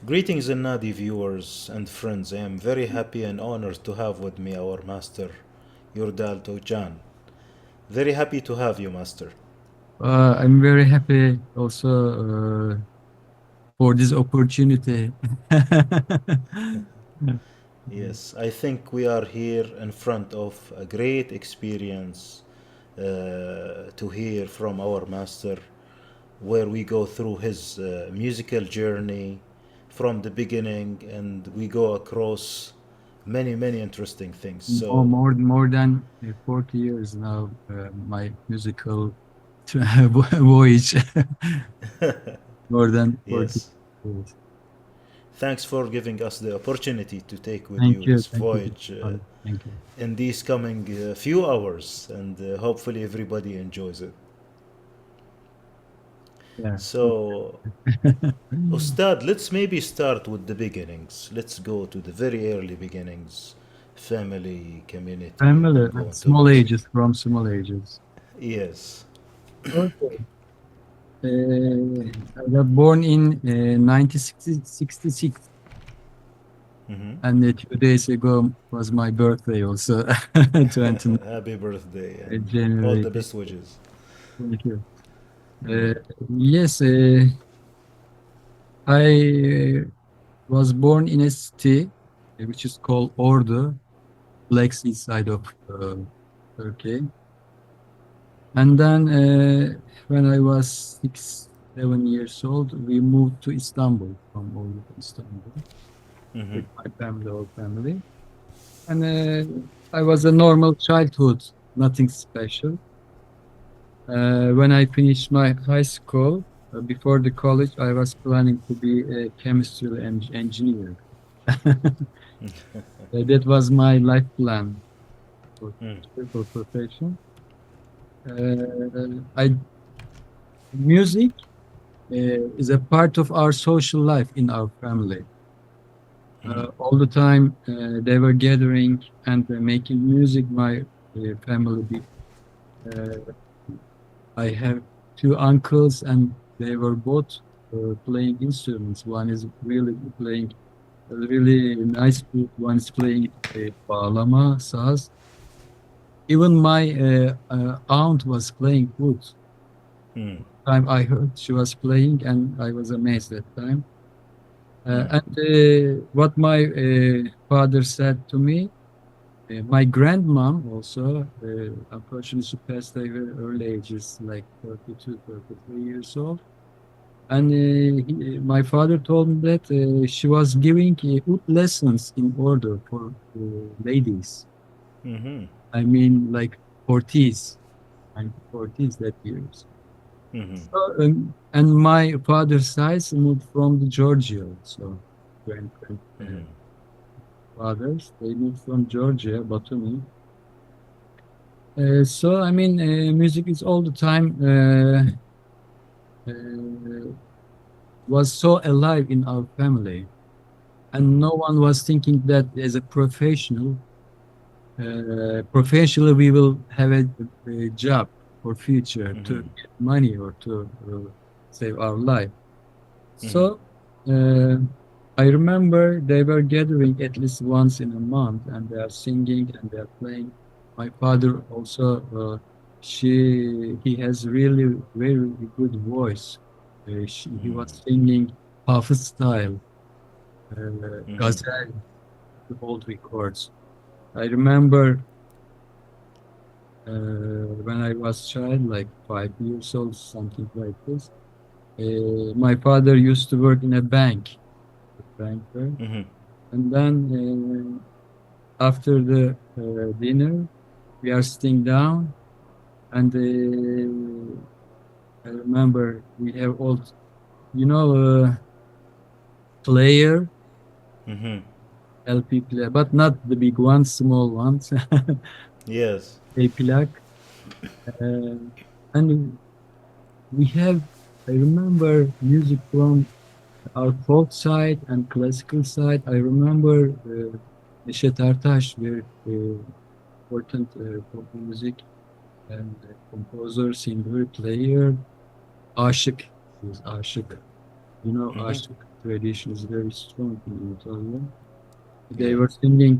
Greetings, Alnadi viewers and friends. I am very happy and honored to have with me our master, Yordal Tokcan. Very happy to have you, master. I'm very happy also for this opportunity. Yes, I think we are here in front of a great experience to hear from our master, where we go through his musical journey from the beginning and we go across many interesting things. So, More than 40 years now, my musical voyage. More than 40 yes, years. thanks for giving us the opportunity to take with Thank you you. this Thank you. voyage Thank you. in these coming few hours, and hopefully everybody enjoys it. Yeah. So, Ustad, let's maybe start with the beginnings. Let's go to the very early beginnings, family, community, and Family, then go into small music. ages, from small ages. Yes. Okay. I was born in 1966. Hmm. And 2 days ago was my birthday also, 20 Happy birthday and all January. the best wishes. Thank you. Mm. Uh, yes, I was born in a city which is called Ordu, Black Sea side of Turkey. And then when I was 7 years old, we moved to Istanbul, from Ordu to Istanbul Hmm. with my family, whole family. And I was a normal childhood, nothing special. When I finished my high school, before the college, I was planning to be a chemistry engineer. That was my life plan for Mm. future, for profession. I Music is a part of our social life in our family. Mm. All the time they were gathering and making music. My family uh, I have two uncles, and they were both playing instruments. One is really playing a really nice flute. One is playing bağlama, saz. Even my aunt was playing flute. Mm. Time I heard she was playing, and I was amazed at time. Mm. And what my father said to me, my grandmom also, unfortunately, she passed away early ages, like 32, 33 years old. And my father told me that she was giving oud lessons in order for ladies. Mm. I mean, like 40s, 1940s that years. Mm. So, and my father's side moved from the Georgia. So, Mm. fathers, they moved from Georgia, Batumi. So, I mean, music is all the time uh, was so alive in our family. And no one was thinking that as a professionally we will have a job for future to Mm. get money or to save our life. Mm. So uh, I remember they were gathering at least once in a month, and they are singing and they are playing. My father also, he has really very good voice. He was singing Hafız style, Mm. Gazel, the old records. I remember when I was child, like 5 years old, something like this. My father used to work in a banker, Mm. and then after the dinner, we are sitting down, and I remember we have all, player, Mm. LP player, but not the big ones, small ones, Yes. a plug. Uh, and we have, I remember music from our folk side and classical side. I remember Necdet Yeşar, very important folk music and composer, singer, player. Aşık is Aşık. You know Mm. Aşık. tradition is very strong in Anatolia. They Yeah. were singing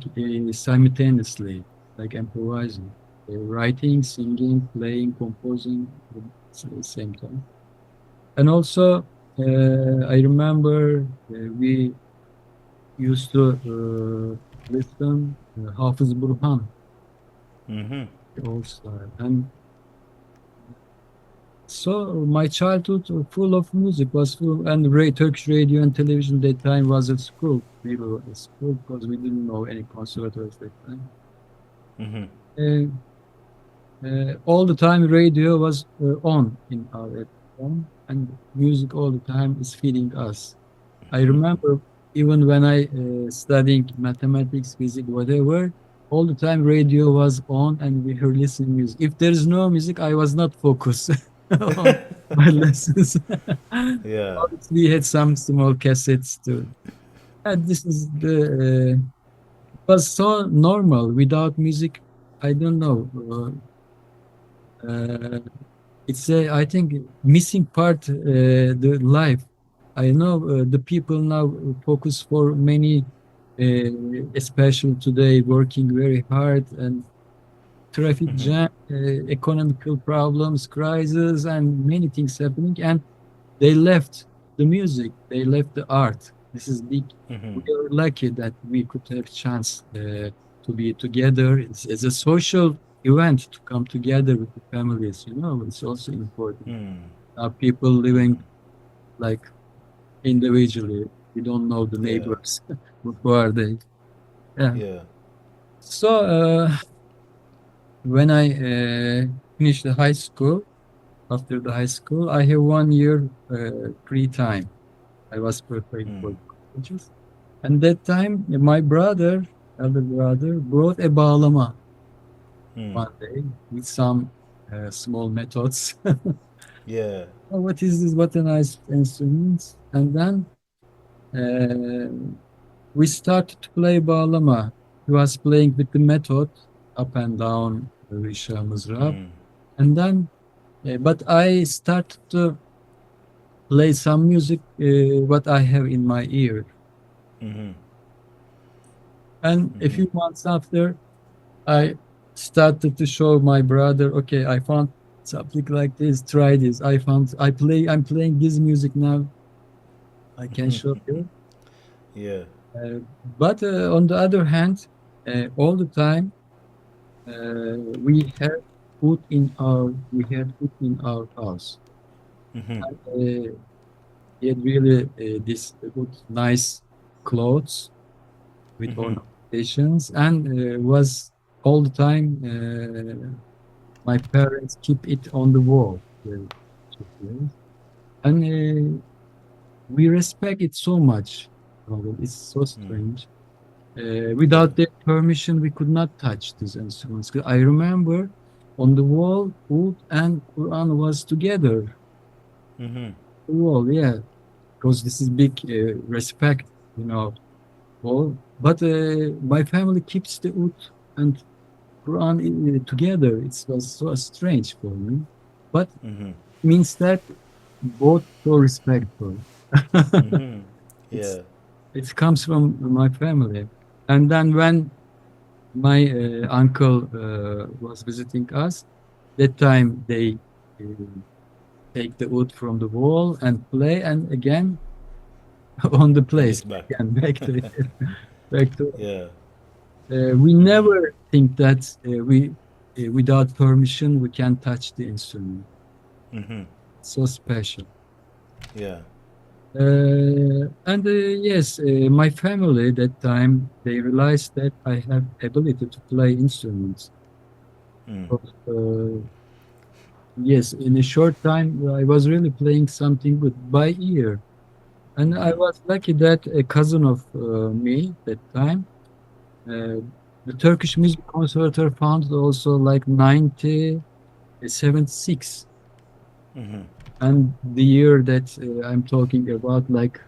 simultaneously, like improvising. They were writing, singing, playing, composing at the same time. And also, I remember we used to listen Hafız Burhan, Mm-hmm. the old style. And so my childhood full of music was full, and Turkish radio and television that time was at school. We were at school because we didn't know any conservatories that time. Mm-hmm. Uh, all the time radio was on in our home, and music all the time is feeding us. I remember even when I studying mathematics, physics, whatever, all the time radio was on and we were listening music. If there is no music, I was not focused on my lessons. Yeah. Obviously, we had some small cassettes too. And this is the was so normal without music. I don't know. Uh, it's a, I think, missing part the life. I know the people now focus for many, especially today, working very hard and traffic Mm-hmm. jam, economical problems, crisis, and many things happening. And they left the music, they left the art. This is big. Mm-hmm. We are lucky that we could have chance to be together. It's a social event to come together with the families. You know, it's also important. Mm. People living like individually. We don't know the Yeah. neighbors. Who are they? Yeah. Yeah. So when I finished the high school, after the high school, I have 1 year free time. I was preparing Mm. for colleges. And that time, my brother, elder brother, brought a bağlama Mm. one day with some small methods. Yeah. Oh, what is this? What a nice instrument. And then we started to play bağlama. He was playing with the method, up and down, Risha, Mızrap. Mm. And then, but I started to play some music, what I have in my ear. Mm-hmm. And a Mm-hmm. few months after, I started to show my brother, okay, I found something like this, try this. I'm playing this music now. I can show you. Yeah. But on the other hand, all the time we had food in our house. Mm-hmm. Uh, we had really this good, nice clothes with Mm-hmm. ornamentations, and was all the time. My parents keep it on the wall. And we respect it so much. It's so Mm. strange. Yeah. Without their permission, we could not touch these instruments. I remember on the wall, Oud and Quran was together. Mm-hmm. The wall, yeah, because this is big respect, you know. Wall. But my family keeps the Oud and Quran together. It was so strange for me, but Mm-hmm. means that both so respectful. Mm-hmm. It's Yeah. it comes from my family. And then when my uncle was visiting us, that time they uh, take the wood from the wall and play, and again on the And place, it's back. again back to back to. Yeah. We Mm-hmm. never think that we without permission we can touch the instrument. Mm-hmm. So special. Yeah. And yes, my family that time they realized that I have ability to play instruments. Mm. But, yes, in a short time I was really playing something good by ear, and I Mm-hmm. was lucky that a cousin of me that time, uh, the Turkish Music Conservatory founded also like 1976, Mm-hmm. and the year that I'm talking about, like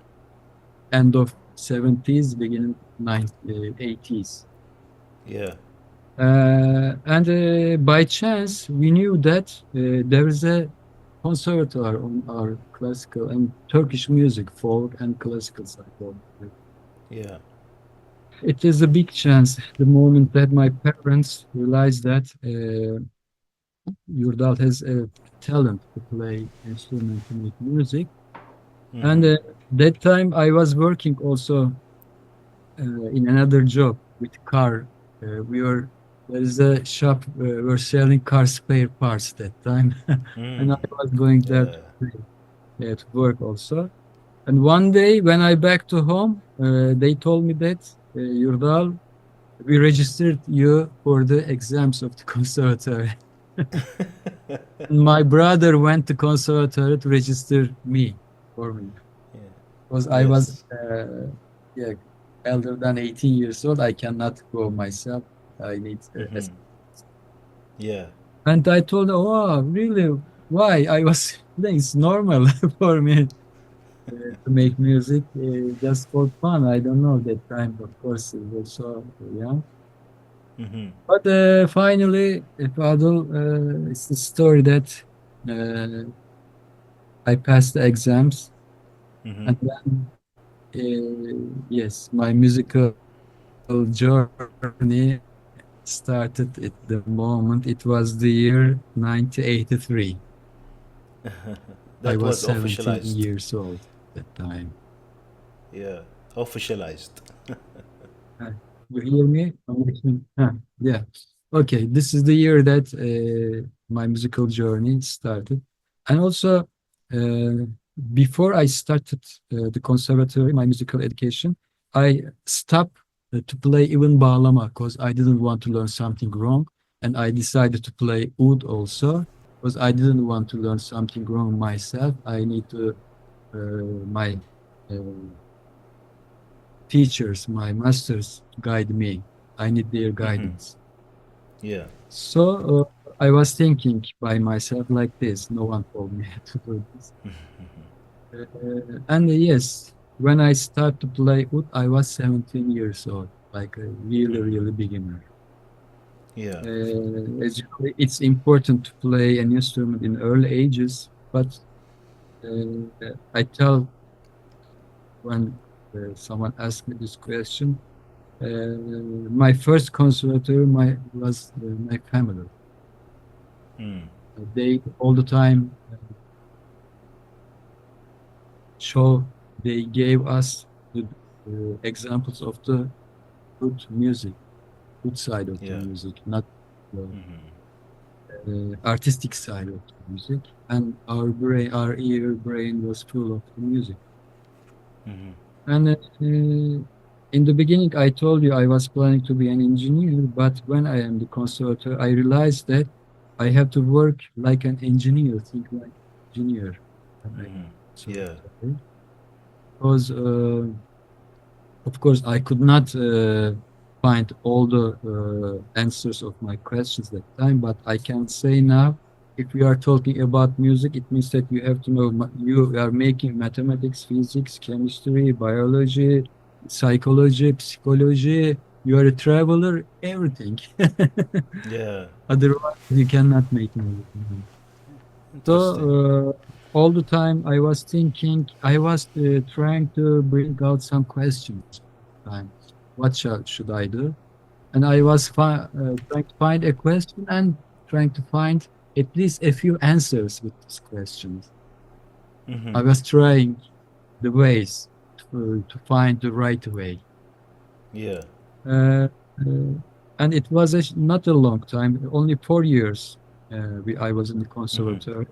end of 70s, beginning 80s. Yeah. And by chance, we knew that there is a conservatory on our classical and Turkish music, folk and classical side. Yeah. It is a big chance. The moment that my parents realized that Yurdal has a talent to play instrument to make music, and Mm-hmm. that time I was working also in another job with car. We were There is a shop we're selling car spare parts that time, and I Mm. was going there Yeah. to work also. And one day when I back to home, they told me that Yurdal, we registered you for the exams of the conservatory. My brother went to conservatory to register me for me Yeah. because I was Yes. yeah, elder than 18 years old. I cannot go myself. I need Mm-hmm. Yeah. and I told her, oh, really? Why? I was it's normal for me to make music just for fun. I don't know that time, of course, it was so young. Mm-hmm. But finally, Fadıl, it's the story that uh, I passed the exams, Mm-hmm. and then yes, my musical journey started at the moment. It was the year 1983. I That was was 17 officialized. years old at that time. Yeah. Officialized. Huh. You hear me? Huh, yeah. Okay, this is the year that my musical journey started. And also, uh, before I started the conservatory, my musical education, I stopped to play even bağlama because I didn't want to learn something wrong. And I decided to play oud also because I didn't want to learn something wrong myself. I need to my uh, teachers, my masters to guide me. I need their Mm-hmm. guidance. Yeah. So I was thinking by myself like this. No one told me to do this. And yes, when I start to play oud, I was 17 years old, like a really, Mm-hmm. really beginner. Yeah. As you know, it's important to play an instrument in early ages, but I tell when someone asks me this question, my first conservatory was my family. Mm. They all the time show they gave us the examples of the good music, good side of the Yeah. music, not the Mm-hmm. artistic side of the music. And our ear brain was full of the music. Mm-hmm. And in the beginning, I told you I was planning to be an engineer, but when I am the conservator, I realized that I have to work like an engineer, think like engineer when I am Mm-hmm. Yeah. conservatory. Because, of course, I could not find all the answers of my questions that time, but I can say now, if we are talking about music, it means that you have to know you are making mathematics, physics, chemistry, biology, psychology, psychology. You are a traveler, everything. Yeah. Otherwise, you cannot make music. Interesting. So all the time I was thinking, I was trying to bring out some questions. Time, what should I do? And I was trying to find a question and trying to find at least a few answers with these questions. Mm-hmm. I was trying the ways to find the right way. Yeah. Uh, and it was not a long time, only 4 years I was in the Mm-hmm. conservatory.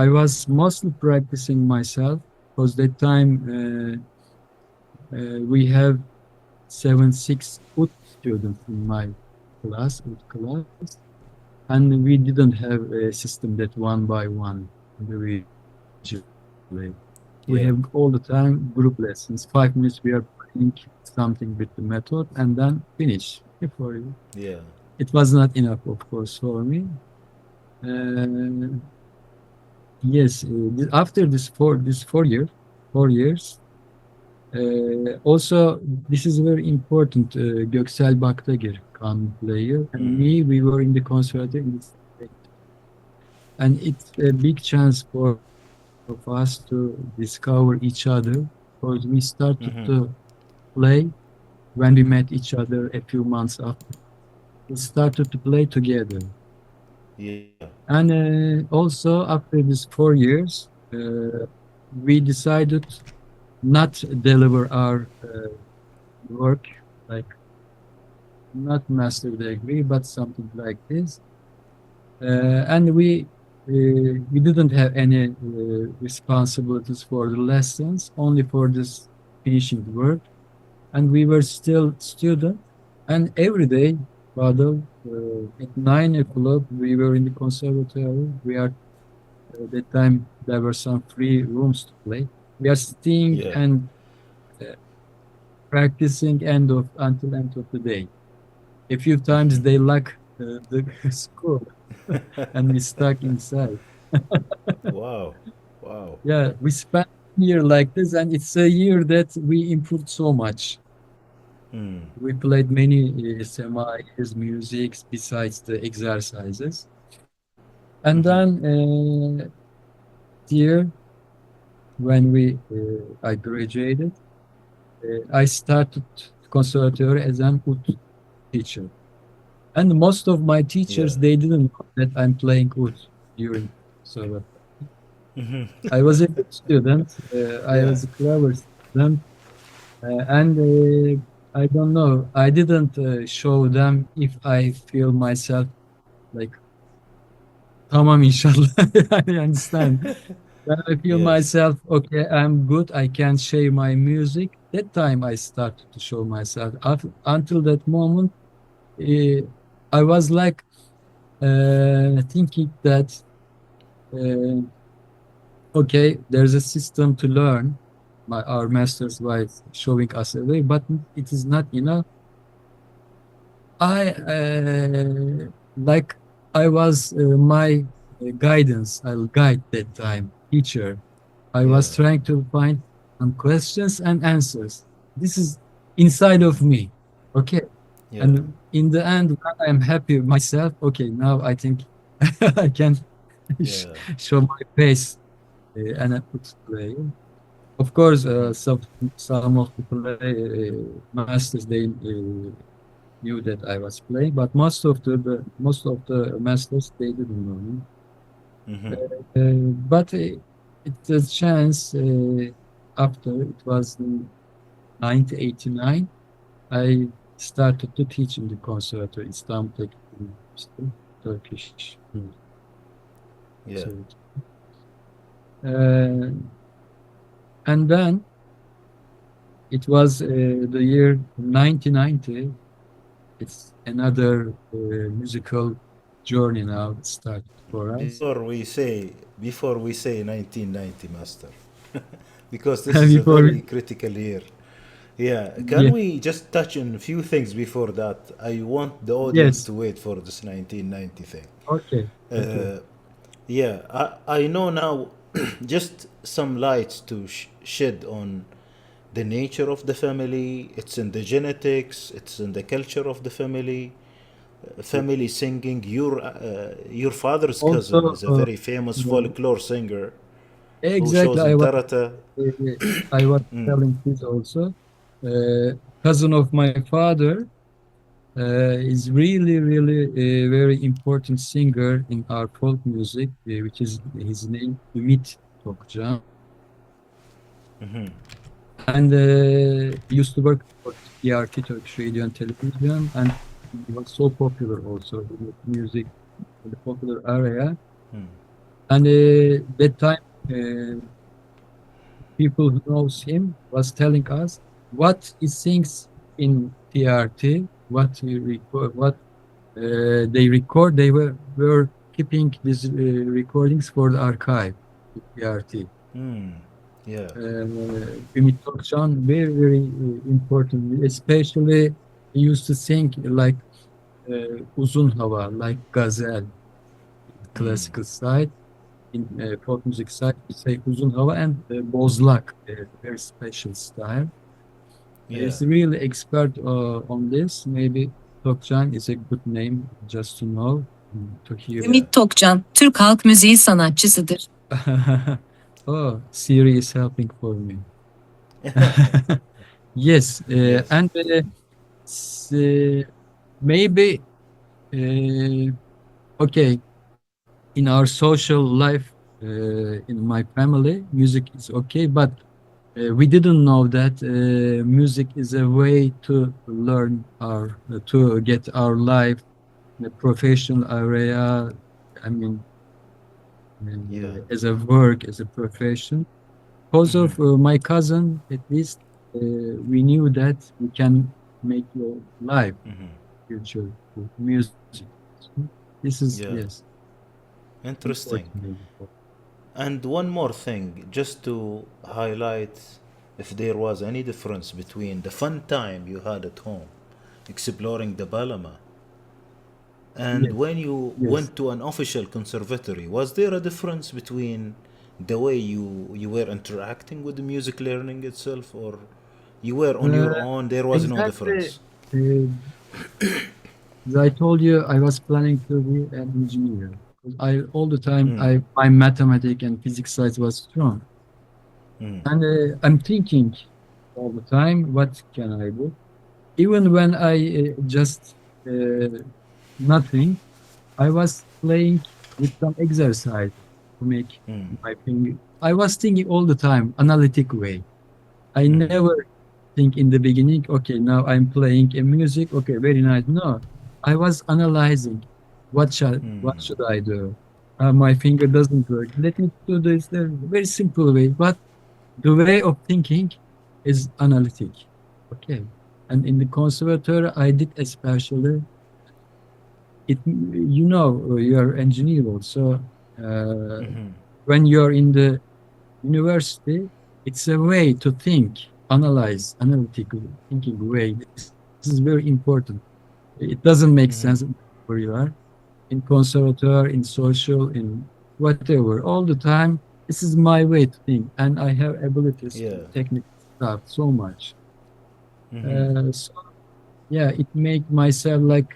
I was mostly practicing myself because that time we have 6 good students in my class, good class, and we didn't have a system that one by one individually. We have all the Yeah. time group lessons. 5 minutes we are playing something with the method and then finish for you. Yeah. It was not enough, of course, for me. Uh, yes, after this 4 years. Also, this is very important. Göksel Baktagir, kanun player, and Mm-hmm. me, we were in the conservatory. and it's a big chance for us to discover each other because we started Mm-hmm. to play when we met each other a few months after. We started to play together. Yeah. And also, after these 4 years, we decided not deliver our work, like not master degree, but something like this. And we didn't have any responsibilities for the lessons, only for this finishing work. And we were still student. And every day, Badal, at 9 o'clock, we were in the conservatory. We are that time there were some free rooms to play. We are staying Yeah. and uh, practicing end of until end of the day. A few times they lock the school and we stuck inside. Wow. Wow. Yeah, we spent a year like this, and it's a year that we improved so much. Mm. We played many semis, musics besides the exercises. And Mm-hmm. then year when we I graduated, I started conservatory as an oud teacher. And most of my Yeah. teachers, they didn't know that I'm playing oud during conservatory. Mm-hmm. I was a good student. I Yeah. was a clever student. And I don't know, I didn't show them if I feel myself like tamam inşallah. I understand. When I feel Yes. myself, okay, I'm good, I can share my music. That time I started to show myself. Until that moment, uh, I was like thinking that, uh, okay, there's a system to learn. Our masters was showing us a way, but it is not enough. I like I was my guidance. I'll guide that time teacher. I Yeah. was trying to find some questions and answers. This is inside of me. Okay. Yeah. And in the end, when I'm happy with myself, okay, now I think I can Yeah. show my face and I could play. Of course, Mm-hmm. some of the play masters they knew that I was playing, but most of the masters they didn't know me. Mm-hmm. But it's a chance after it was in 1989. I started to teach in the Conservatory, Istanbul Technical University, Turkish Yeah. Conservatory. Uh, and then it was the year 1990. It's another musical journey now started for us. Before we say 1990, master, because this is a Before we, very critical year. Yeah, can yeah, we just touch on a few things before that? I want the audience yes, to wait for this 1990 thing. okay, okay. Uh, yeah, I know now just some lights to shed on the nature of the family. It's in the genetics, it's in the culture of the family. Family singing. Your father's cousin Also, is a very famous uh, folklore singer who exactly, shows in Tarata. uh, I was Mm. telling this also. Uh, Cousin of my father is really, really a very important singer in our folk music, which is his name, Ümit Tokcan. Hmm. And he used to work for TRT, Turkish Radio and Television, and he was so popular also in the music in the popular area. Mm. And that time, uh, people who knows him was telling us what he sings in TRT, what he record, what they record. They were keeping these recordings for the archive, TRT. Mm. Yeah. Ümit Tokcan, very, very important. Especially he used to sing like uzun hava, like gazel, Mm. classical side. In folk music side, we say uzun hava and bozlak, very special style. Yeah. He's really expert on this. Maybe Tokcan is a good name just to know. to hear. Ümit Tokcan, Türk halk müziği sanatçısıdır. Oh, Siri is helping for me. Yes, Yes. and maybe okay, in our social life, in my family, music is okay, but we didn't know that music is a way to learn our to get our life in a professional area. I mean, Yeah. as a work, as a profession. Because of my cousin, at least, we knew that we can make your life future with music. So this is Yeah. yes Interesting. important. Maybe. And one more thing, just to highlight if there was any difference between the fun time you had at home exploring the Balama and Yes, when you yes. went to an official conservatory. Was there a difference between the way you were interacting with the music learning itself, or you were on your Uh, own, there was no exactly. difference? As I told you, I was planning to be an engineer. 'Cause I all the time, Mm, my mathematics and physics side was strong, mm, and I'm thinking all the time, what can I do? Even when I just nothing, I was playing with some exercise to make mm, my finger. I was thinking all the time, analytic way. I never think in the beginning, okay, now I'm playing a music, okay, very nice. No, I was analyzing what should I do? My finger doesn't work. Let me do this very simple way, but the way of thinking is analytic. Okay. And in the conservatory, I did especially it. You're engineer also. Uh, when you're in the university, it's a way to think, analyze, analytical thinking way. This is very important. It doesn't make sense where you are in conservatory, in social, in whatever. All the time, this is my way to think, and I have abilities yeah. to technical stuff so much. Mm-hmm. So yeah, it make myself like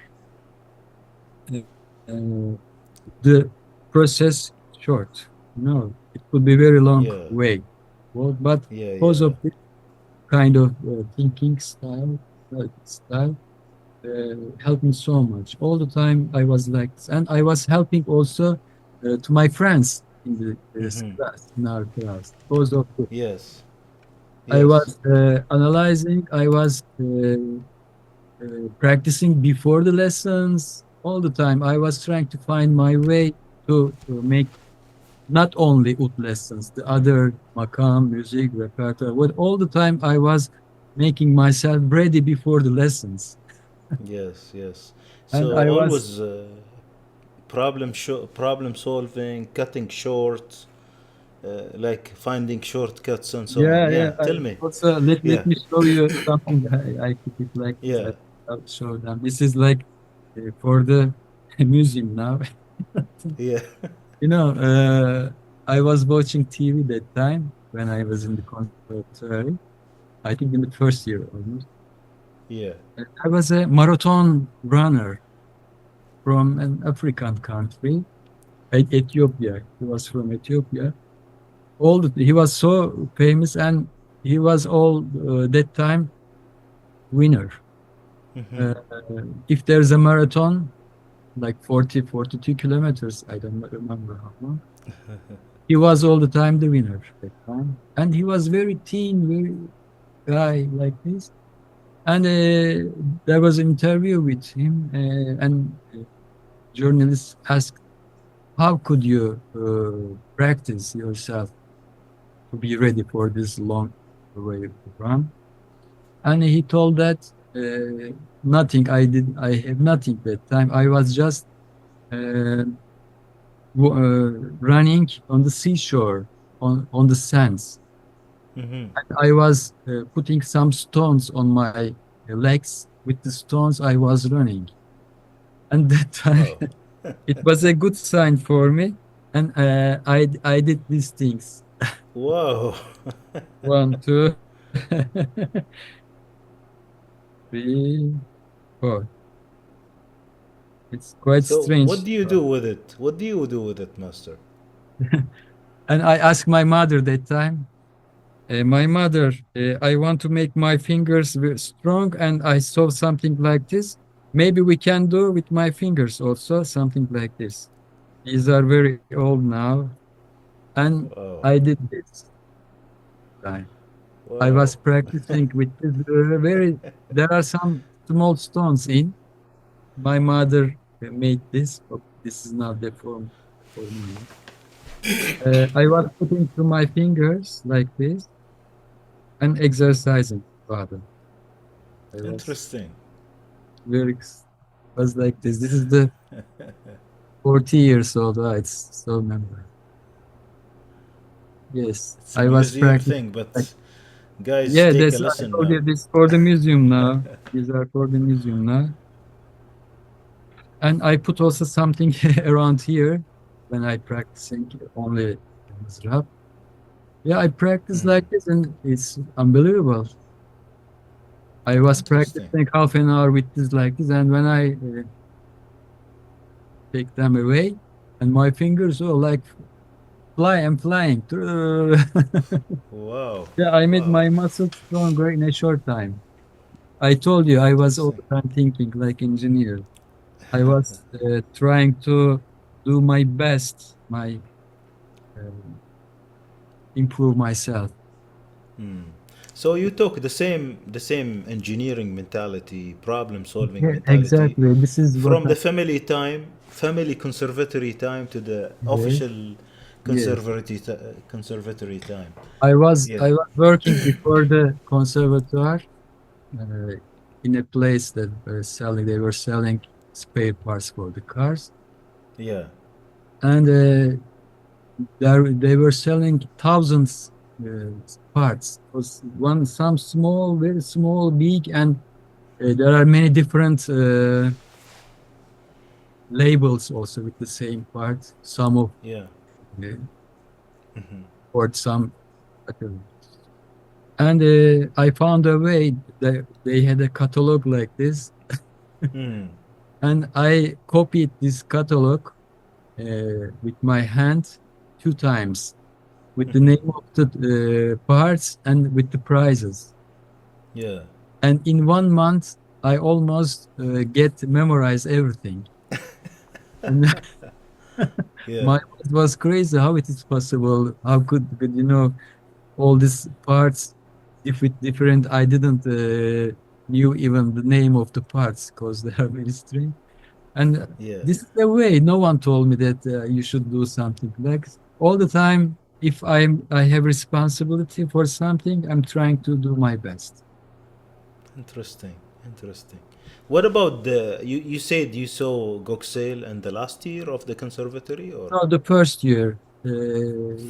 the process short. It could be very long Yeah. way. Well, but Yeah. because Yeah. of this kind of thinking style helped me so much. All the time I was like this, and I was helping also to my friends in the class, in our class. Because of this. Yes. I Yes. was analyzing, I was practicing before the lessons all the time. I was trying to find my way to make not only ut lessons, the other makam, music, repertoire. But all the time I was making myself ready before the lessons. Yes. Yes. And So I was, always problem solving, cutting short, like finding shortcuts and so on. yeah, Yeah. yeah. Tell me. Also, let Yeah. me show you something. I keep it like this. Yeah. I'll show them. This is like for the museum now. Yeah. You know, I was watching TV that time when I was in the conservatory. I think in the first year almost. Yeah. I was a marathon runner from an African country, Ethiopia. He was from Ethiopia. He was so famous, and he was all that time winner. Uh, if there's a marathon, like 40, 42 kilometers, I don't remember how long. He was all the time the winner that time, and he was very thin, very guy like this. And there was an interview with him, and journalists asked, "How could you practice yourself to be ready for this long way to run?" And he told that nothing. I have nothing that time. I was just uh, running on the seashore, on the sands. I was putting some stones on my legs. With the stones, I was running. And that time, Wow. it was a good sign for me. And I did these things. Wow. One, two, three, four. It's quite So what strange. do you do with it? What do you do with it, master? And I asked my mother that time, my mother, I want to make my fingers very strong, and I saw something like this. Maybe we can do with my fingers also something like this. These are very old now, and Wow. I did this time. I was Wow. practicing with this very. There are some small stones in. My mother made this. But this is not the form for me. I was putting to my fingers like this and exercising. Father, I was Interesting. very was like this. This is the 40 years old. It's so memorable. Yes, It's a I was museum practicing. thing, Like, but guys, yeah, take a that's I lesson told now. you this for the museum now. These are for the museum now. And I put also something around here when I practicing only Mizrab. Yeah, I practice Hmm. like this and it's unbelievable. I was Interesting. practicing half an hour with this like this, and when I take them away, and my fingers are like I'm flying. Wow. Yeah, I made Wow. my muscles stronger in a short time. I told you I was all Interesting. the time thinking like engineer. I was trying to do my best, my uh, improve myself. Hmm. So you took the same engineering mentality, problem solving Yeah, mentality exactly. This is what from I the family conservatory time to the yes, official yes. conservatory time. I Yeah. was working before the conservatoire uh, in a place that they were selling spare parts for the cars, Yeah. and they were selling thousands parts. It was one some small, very small, big, and there are many different labels also with the same part. Some of Yeah. uh, or some. And I found a way that they had a catalog like this, Hmm. and I copied this catalog with my hand 2 times with the name of the parts and with the prices. Yeah. And in 1 month, I almost get memorize everything. And Yeah. my it was crazy how it is possible. How could all these parts different? I didn't knew even the name of the parts because they are very strange. And Yeah. this is the way. No one told me that you should do something like all the time. If I have responsibility for something, I'm trying to do my best. Interesting. Interesting. What about you said you saw Goksale in the last year of the conservatory or No, the first year,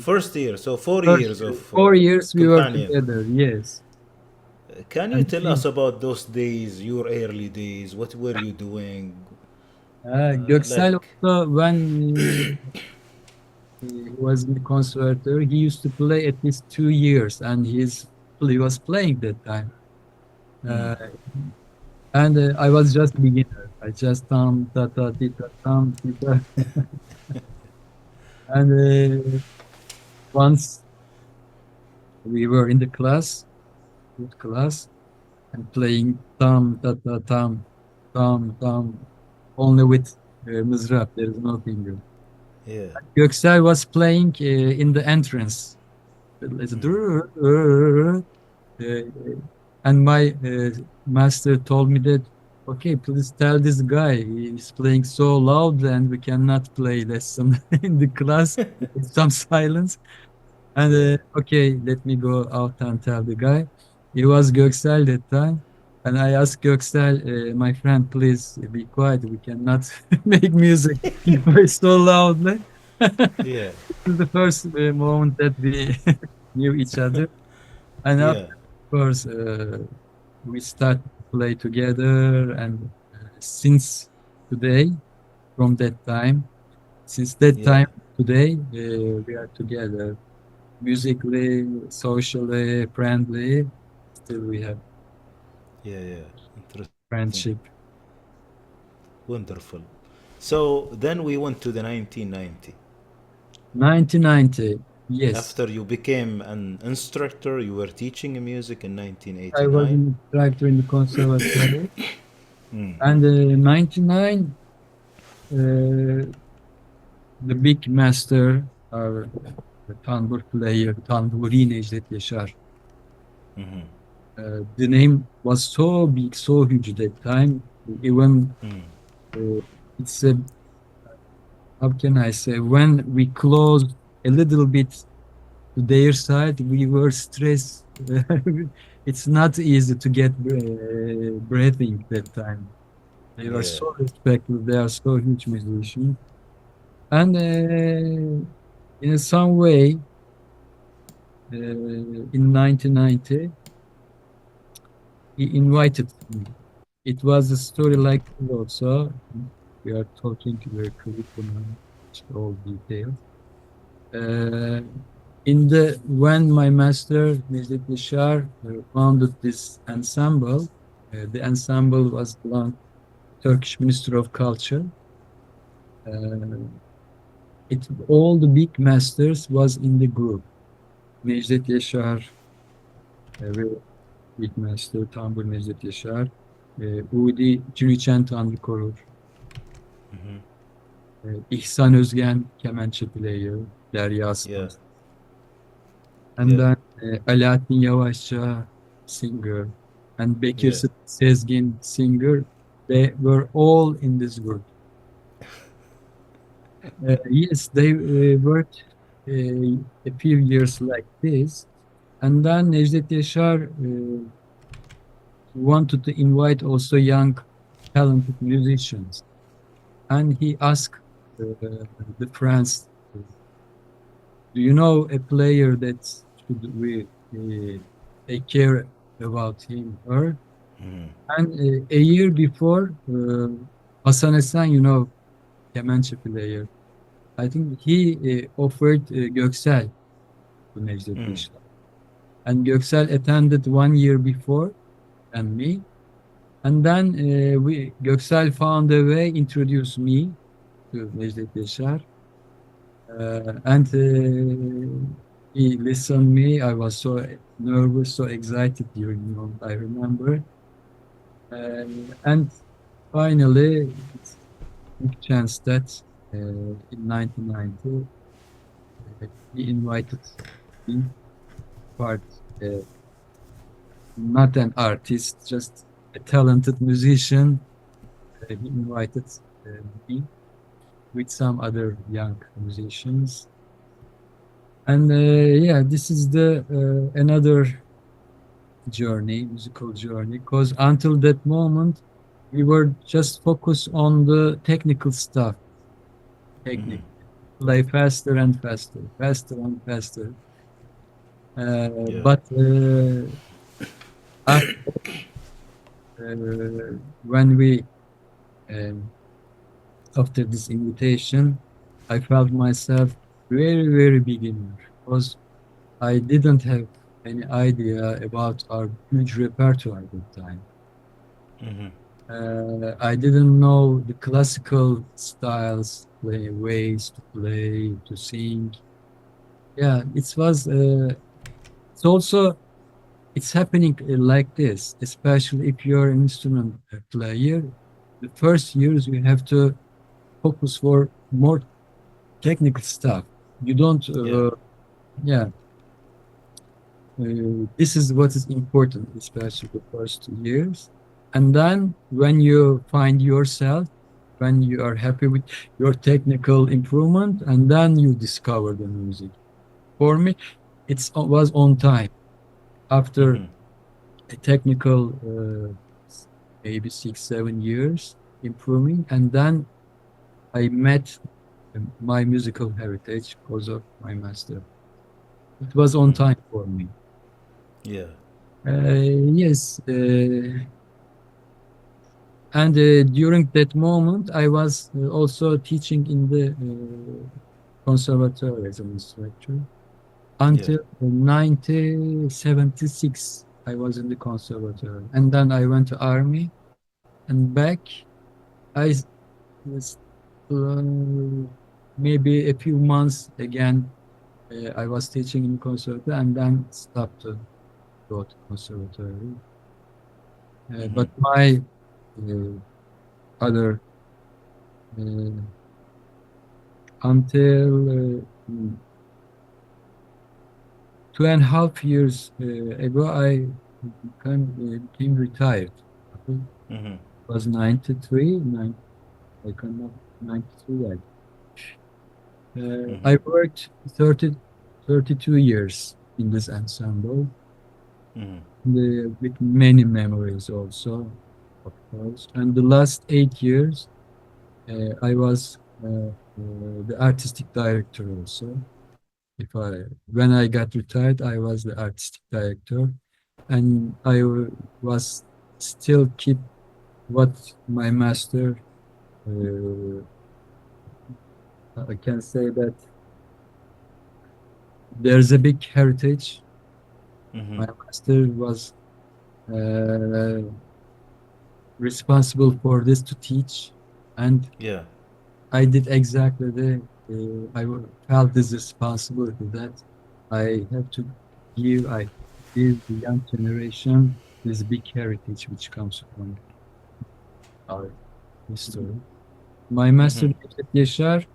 first year? So 4 years first of year, 4 years we were companion. together. Yes, Can you and tell us about those days, your early days? What were you doing? Göksel Like, also when he was in the conservatory, he used to play at least 2 years, and he was playing that time. hmm, Uh, and I was just beginner. I just ta ta ti ta ti ta. And once we were in the class, good class, and playing tam, only with mızrap. There is no finger. yeah, Göksel was playing in the entrance. It's hmm, and my master told me that, okay, please tell this guy he's playing so loud and we cannot play lesson in the class. Some silence. And yeah, okay, let me go out and tell the guy. It was Göksel that time. And I asked Göksel, my friend, please be quiet. We cannot make music. He plays so loudly. yeah, This is the first moment that we knew each other. And yeah, after, of course, we start to play together. And since today, from that time, since that yeah, time today, we are together musically, socially, friendly. Still, we have yeah, yeah. Interesting. friendship. Wonderful. So then we went to the 1990. 1990, yes. After you became an instructor, you were teaching music in I was 1989. an instructor in the conservatory. Mm. And 99, the big master, our tanbur player, Tanburi Necdat Yeşar. Mhm. The name was so big, so huge that time. Even Mm. it's a, how can I say, when we closed a little bit to their side, we were stressed. It's not easy to get breathing that time. They are Yeah. so respectful. They are so huge musicians. And in some way, in 1990, he invited me. It was a story like this also. We are talking very curriculum, all details. Uh, when my master Necdet Yeşar founded this ensemble, the ensemble was belonged Turkish Ministry of Culture. All the big masters was in the group. Necdet Yeşar, very big master, Tambur Necdet Yeşar, Udi Cüneyt Tanrı Korur, Mhm. İhsan Özgen, kemençe player, Derya Yeah. Asmaz, and Yeah. then Alaaddin Yavaşça, singer, and Bekir Yeah. Sezgin, singer. They were all in this group. Yes, they worked a few years like this. And then Necdet Yeşar wanted to invite also young, talented musicians. And he asked the friends, do you know a player that should we take care about him, her? Mhm. And a year before, Hasan Esen, kemençe player, I think he offered Göksel to Necdet Mm. Yeşar. And Göksel attended 1 year before and me. And then Göksel found a way, introduced me to Necdet Yeşar. And he listened me. I was so nervous, so excited during the moment, I remember. And finally, it's a big chance that in 1990, he invited me part, not an artist, just a talented musician. He invited me with some other young musicians. And yeah, this is the another journey, musical journey, because until that moment, we were just focused on the technical stuff, Mhm. technique, play faster and faster, faster and faster. Yeah. But after, when we um, after this invitation, I felt myself very, very beginner because I didn't have any idea about our huge repertoire at the time. Mhm. I didn't know the classical styles, ways to play, to sing. Yeah, it's also, it's happening like this, especially if you're an instrument player. The first years you have to focus for more technical stuff. You don't, Yeah. yeah, this is what is important, especially the first 2 years. And then when you find yourself, when you are happy with your technical improvement, and then you discover the music. For me, it was on time. After Mhm. a technical, maybe 6, 7 years improving, and then I met my musical heritage because of my master. It was on Mhm. time for me. Yeah. Yes, and during that moment, I was also teaching in the conservatory as an instructor. Yeah. Until 1976, I was in the conservatory. And then I went to army and back. I maybe a few months again. I was teaching in Conservatory and then stopped to go to Conservatory. But my other until 2.5 years ago, I became retired. Mm-hmm. It was 93, I come up 93. I worked 32 years in this ensemble, with many memories also, of course. And the last 8 years, I was the artistic director also. When I got retired, I was the artistic director, and I was still keep what my master. I can say that there's a big heritage. My master was responsible for this to teach, and Yeah. I did exactly I felt this responsibility that I have to give the young generation this big heritage which comes from our history. My master Necdat Yeşar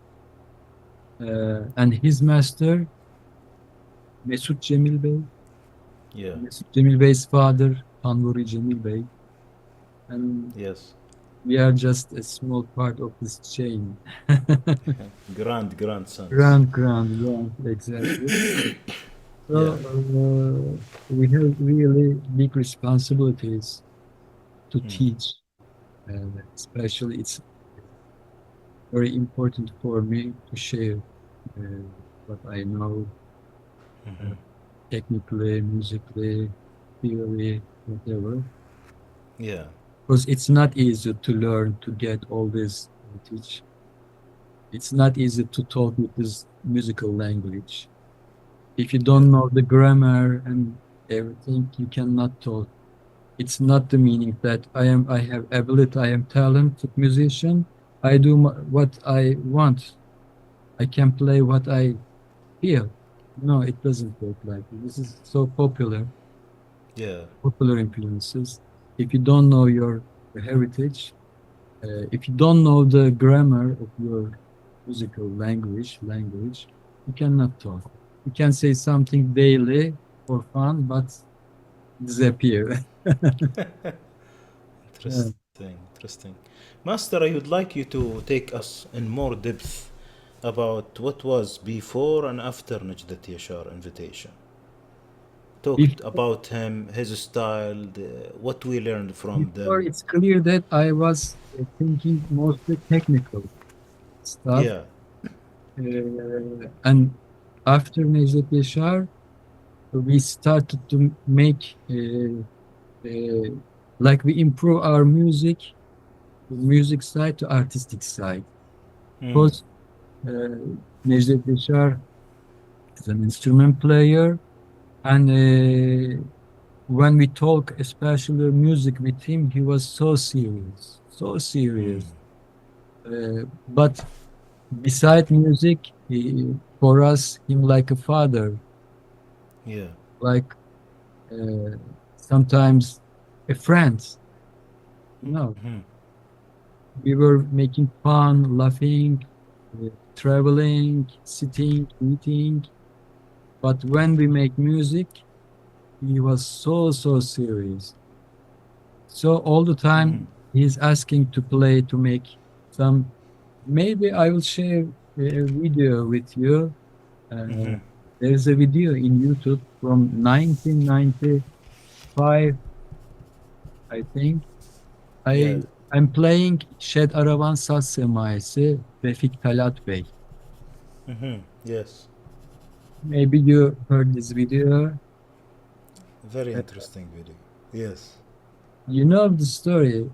and his master Mesut Cemil Bey, Yeah. Mesut Cemil Bey's father Tanvuri Cemil Bey, and Yes. we are just a small part of this chain. Grandsons. Grand, exactly. So we have really big responsibilities to teach, and especially it's very important for me to share what I know technically, musically, theory, whatever. Yeah. Because it's not easy to learn to get all this heritage. It's not easy to talk with this musical language. If you don't know the grammar and everything, you cannot talk. It's not the meaning that I have ability, I am talented musician. I do what I want. I can play what I feel. No, it doesn't work like this. This is so popular influences. If you don't know your heritage, if you don't know the grammar of your musical language, you cannot talk. You can say something daily for fun, but disappear. Interesting. Master, I would like you to take us in more depth about what was before and after Necdat Yeşar invitation. Talked about him, his style, what we learned from Before, them. it's clear that I was thinking mostly technical stuff. Yeah. And after Necdet Yeşar, we started to make like we improve our music side to artistic side. Because Necdet Yeşar is an instrument player, and when we talk, especially music with him, he was so serious. But beside music, for us, him like a father. Yeah. Like sometimes a friend. We were making fun, laughing, traveling, sitting, eating. But when we make music, he was so serious. So all the time he's asking to play, to make some. Maybe I will share a video with you. There's a video in YouTube from 1995, I think. I'm playing Şed Araban Saz Semaisi, Refik Talat Bey. Yes. Maybe you heard this video. Very interesting video. Yes. You know the story.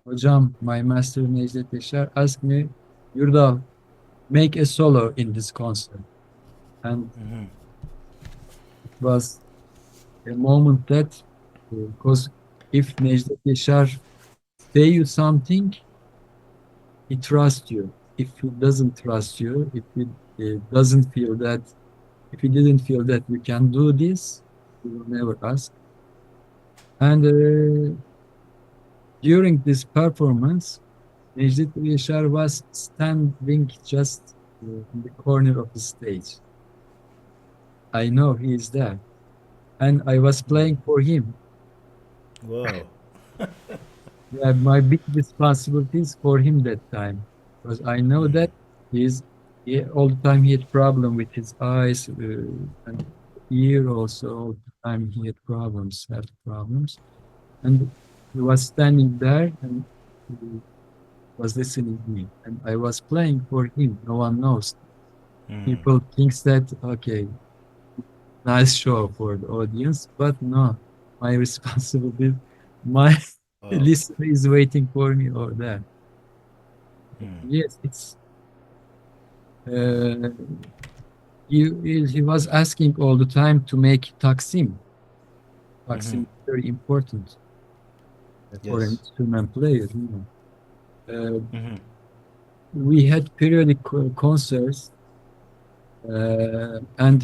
Hocam, my master Necdet Yeşar asked me, Yurdal, make a solo in this concert. And it was a moment that, because if Necdet Yeşar say you something, he trusts you. If he doesn't trust you, if he doesn't feel that, if he didn't feel that you can do this, he will never ask. And during this performance, Necdat Yeşar was standing just in the corner of the stage. I know he is there. And I was playing for him. Wow. Yeah, my big responsibility is for him that time. Because I know that all the time he had problem with his eyes and ear also. All the time he had problems, health problems. And he was standing there and he was listening to me. And I was playing for him. No one knows. People thinks that, okay, nice show for the audience, but no, my responsibility, my listener is waiting for me over there. Yes, it's he was asking all the time to make taksim. Taksim is very important for an instrument player. You know. We had periodic concerts, and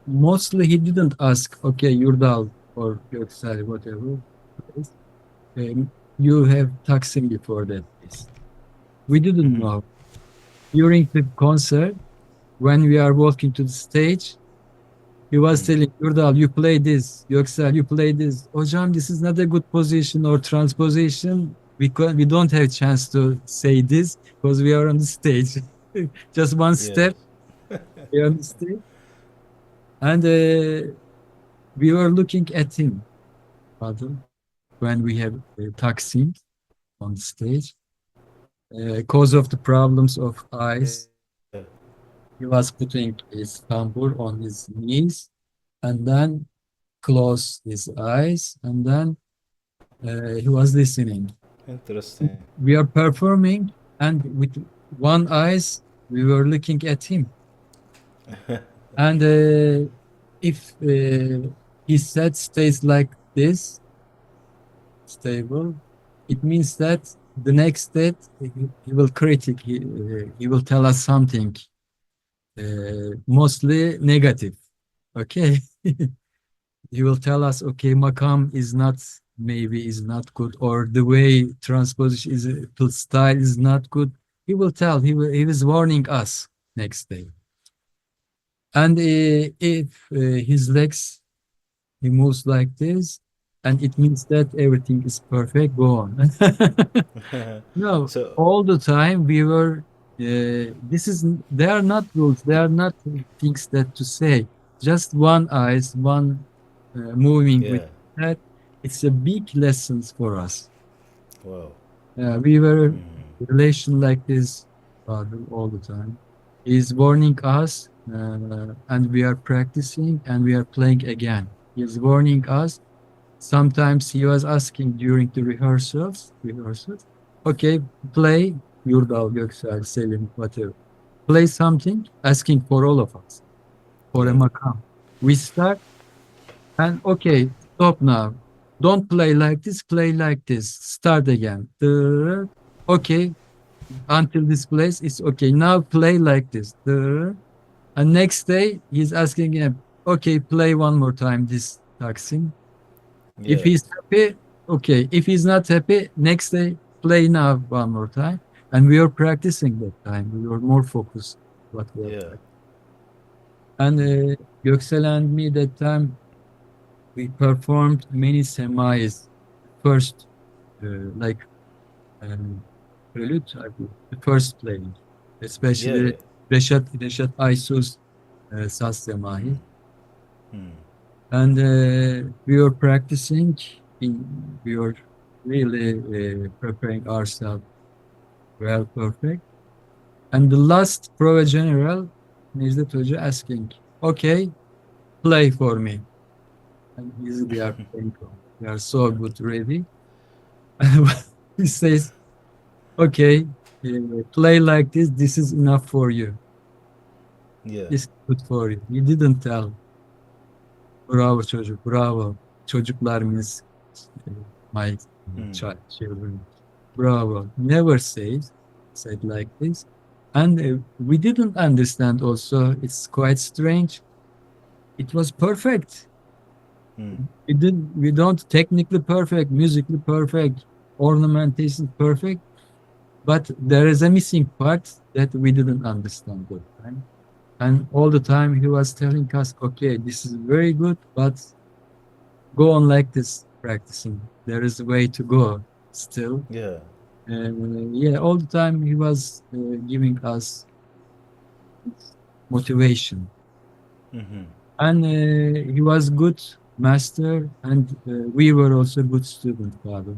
mostly he didn't ask, okay, Yurdal or Göksel, whatever. You have taksim before that. We didn't know. During the concert, when we are walking to the stage, he was telling Yurdal, you play this. Göksel, you play this. Hocam, this is not a good position or transposition. We don't have chance to say this because we are on the stage. Just one step, we are on the stage. And we were looking at him, when we have taksim on the stage. Because of the problems of eyes, he was putting his tambur on his knees and then close his eyes and then he was listening. Interesting. We are performing and with one eyes we were looking at him. And if his set stays like this, stable, it means that the next step he will critic, he will tell us something mostly negative. Okay. He will tell us, okay, makam is not good, or the way transposition is style is not good. He will tell, he was warning us next day. And if his legs, he moves like this, and it means that everything is perfect, go on. No, So, all the time we were, they are not rules, they are not things that to say. Just one eyes, one moving with that. It's a big lessons for us. wow. We were relation like this all the time. He's warning us, and we are practicing, and we are playing again. He's warning us. Sometimes he was asking during the rehearsals, okay, play Yurdal, Göksel, Selim, whatever. Play something, asking for all of us, for a makam. We start, and okay, stop now. Don't play like this, play like this. Start again. Okay, until this place is okay. Now play like this. And next day, he's asking him, okay, play one more time this taksim. If he's happy, okay. If he's not happy, next day, play now one more time. And we were practicing that time. We were more focused what we were practicing. And Göksel and me that time, we performed many semis. First, like prelude, the first playing, especially Reşat Aysu's Saz Semahi. And we were practicing, we were really preparing ourselves well, perfect. And the last prova general, Necdat Hoca asking, okay, play for me. And we are playing, we are so good, ready. He says, okay, play like this, this is enough for you. This is good for you. He didn't tell. Bravo çocuk, bravo. Çocuklar means my children. bravo, never said like this. And we didn't understand also. It's quite strange. It was perfect. Mm. We don't technically perfect, musically perfect, ornamentation perfect, but there is a missing part that we didn't understand that time. And all the time he was telling us, okay, this is very good, but go on like this practicing. There is a way to go still. Yeah. Yeah, all the time he was giving us motivation. Mm-hmm. And he was good master, and we were also good student, Father.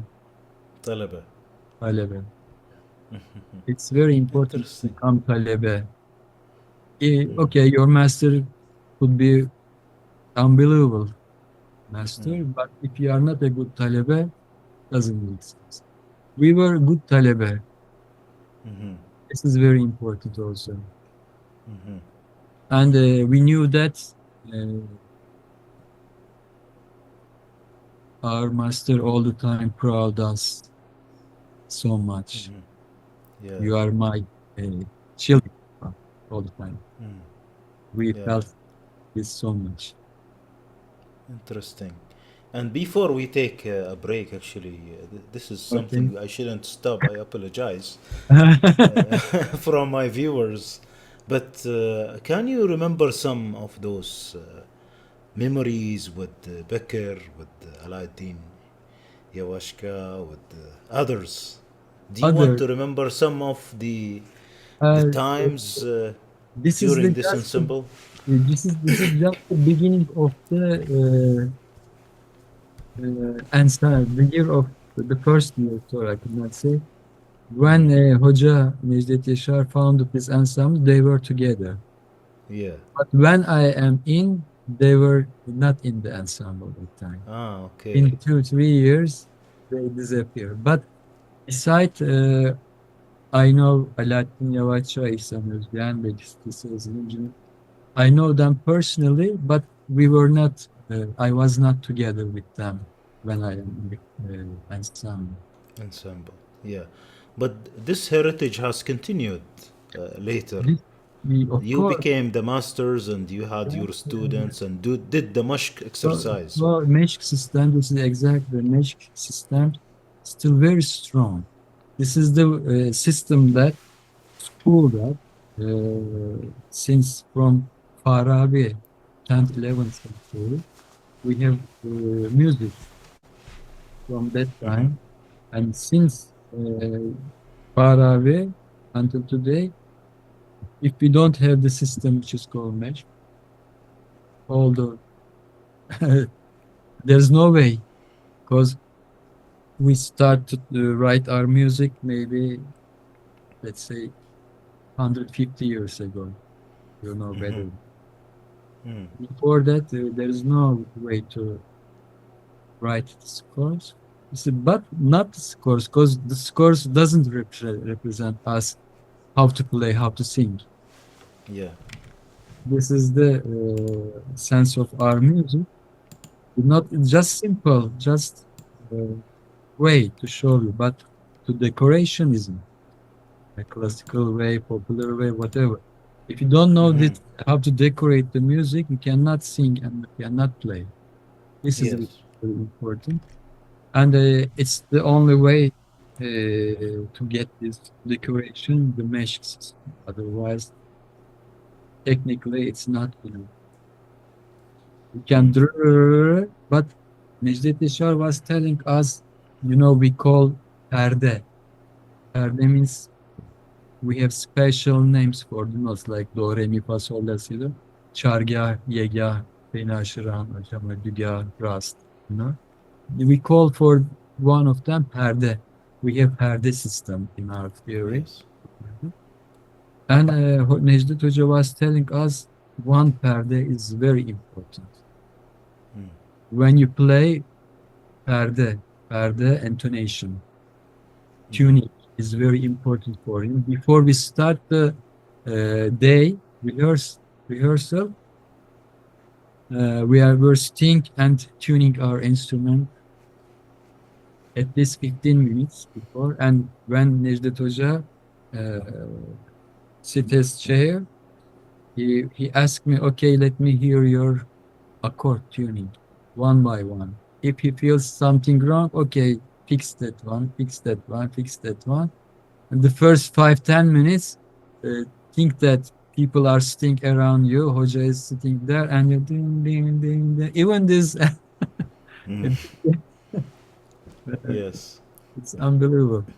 طلبة. Talebe. It's very important to Interesting. become talebe. Okay, your master could be unbelievable master, but if you are not a good talebe, doesn't make sense. We were good talebe. Mm-hmm. This is very important also. Mm-hmm. And we knew that uh, our master all the time proud us so much. Yeah. You are my children all the time. Mm. We Yeah. felt this so much. Interesting. And before we take a break, actually, this is Okay. something I shouldn't stop. I apologize from my viewers. But can you remember some of those memories with Becker, with Alaaddin Yawashka, with others? Do you want Other, to remember some of the uh, times this is the during this ensemble? this is just the beginning of the ensemble, the year of the first year, so I could not say. When Hoca Necdat Yeşar founded this ensemble, they were together. Yeah. But when I am in, they were not in the ensemble at that time. Ah, okay. In 2-3 years, they disappear. But beside, I know Alaaddin Yavaşça, İhsan Özgen, Bekis Özgün. I know them personally, but we were not. I was not together with them when I am in the ensemble. Ensemble. Yeah. But this heritage has continued later. This, of You course, became the masters and you had your students and did the mashq exercise. so mesh system. This is exactly the mesh system. Still very strong. This is the system that school that since from Farabi, 10th, 11th century, we have music from that time. And since Farabi until today, if we don't have the system which is called mesh, although there's no way, because we start to write our music maybe, let's say, 150 years ago. You know better. Mm. Before that, there is no way to write the scores. But not the scores, because the scores doesn't represent us how to play, how to sing. Yeah. This is the sense of our music. Not just simple, just way to show you, but to decorationism, a classical way, popular way, whatever. If you don't know this, how to decorate the music, you cannot sing and you cannot play. This is Yes. very important. And it's the only way to get this decoration, the mesh system. Otherwise, technically, it's not good. You can draw, but Necdet Yeşar was telling us, we call perde. Perde means we have special names for the notes like do, re, mi, fa, sol, la, si, do. Çargah, yegah, beni aşıran, aşama, dügah, rast, We call for one of them perde. We have perde system in our theory. Yes. And Necdet Hoca was telling us one perde is very important. When you play perde intonation, tuning is very important for him. Before we start the day rehearsal, we're sitting and tuning our instrument at least 15 minutes before. And when Necdet Hoca sit his chair, he asked me, okay, let me hear your accord tuning one by one. If he feels something wrong, okay, fix that one, fix that one, fix that one. And the first 5-10 minutes, uh, think that people are sitting around you, Hoca is sitting there, and you're doing, ding, ding, ding. Even this, Yes. it's unbelievable. Yeah.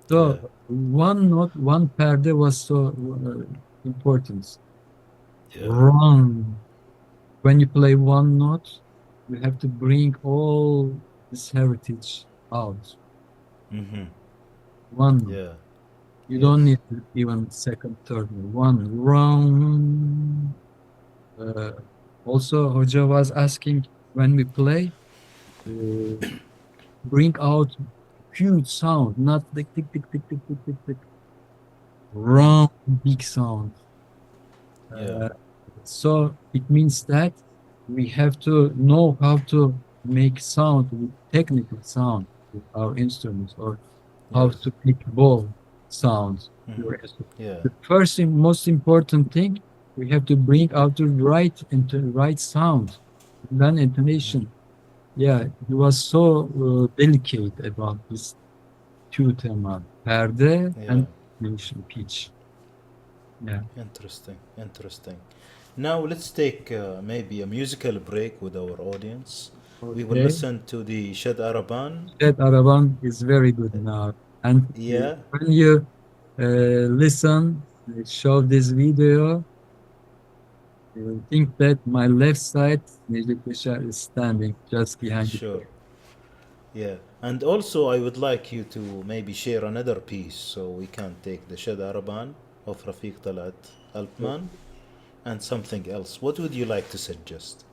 So one note, one perde was so important. Yeah. Wrong. When you play one note, you have to bring all this heritage out. Mm-hmm. One note. Yeah. You don't Yes. need even second, third note. One wrong. Uh, Also, Hoca was asking when we play, uh, bring out huge sound, not tick tick tick tick tick tick tick tick. Mm. Wrong, big sound. Yeah. Uh, so it means that we have to know how to make sound with technical sound with our instruments, or how Yes. to make ball sounds. Mm-hmm. Yeah. The first and most important thing, we have to bring out the right sound, then intonation. Yeah, he was so delicate about this two thema, perde Yeah. and intonation pitch. Yeah. Interesting. Interesting. Now let's take maybe a musical break with our audience. We will Okay. listen to the Shed Araban. That Araban is very good now. And Yeah. when you listen, show this video, you will think that my left side, Necdet Yeşar, is standing just behind the Sure. chair. Yeah. And also, I would like you to maybe share another piece so we can take the Shed Araban of Rafiq Talat Altman and something else. What would you like to suggest?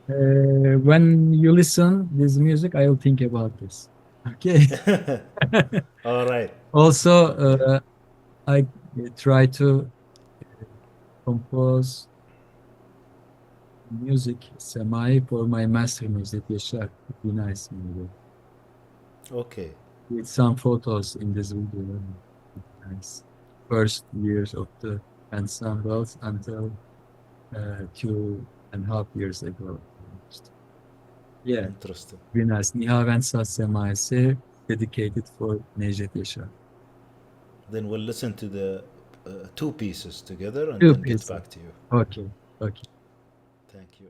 When you listen this music, I will think about this. Okay. All right. Also, Yeah. I try to compose music semi for my master music, Yaşar. It'd be nice, maybe. Okay. With some photos in this video. Nice. First years of the ensembles until 2.5 years ago. Yeah, Interesting. be nice. Nihavend Saz Semaisi, dedicated for Necdet Yeşar. Then we'll listen to the two pieces together and Two then get pieces. back to you. Okay, okay. Thank you.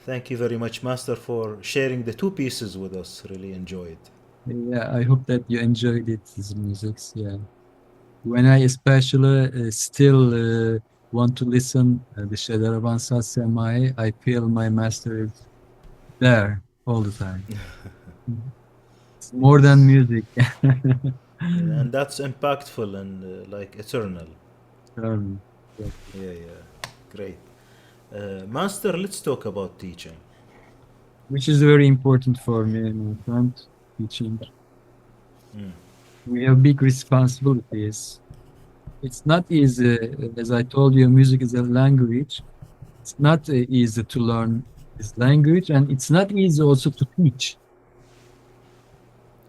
Thank you very much, Master, for sharing the two pieces with us. Really enjoyed. Yeah, I hope that you enjoyed it, these musics. Yeah. When I especially still want to listen the Shedarabansa Semai, I feel my master is there all the time. It's more than music. And that's impactful and like eternal. Yeah. Yeah. Great. Master, let's talk about teaching. Which is very important for me, my friend, teaching. Mm. We have big responsibilities. It's not easy, as I told you, music is a language. It's not easy to learn this language, and it's not easy also to teach.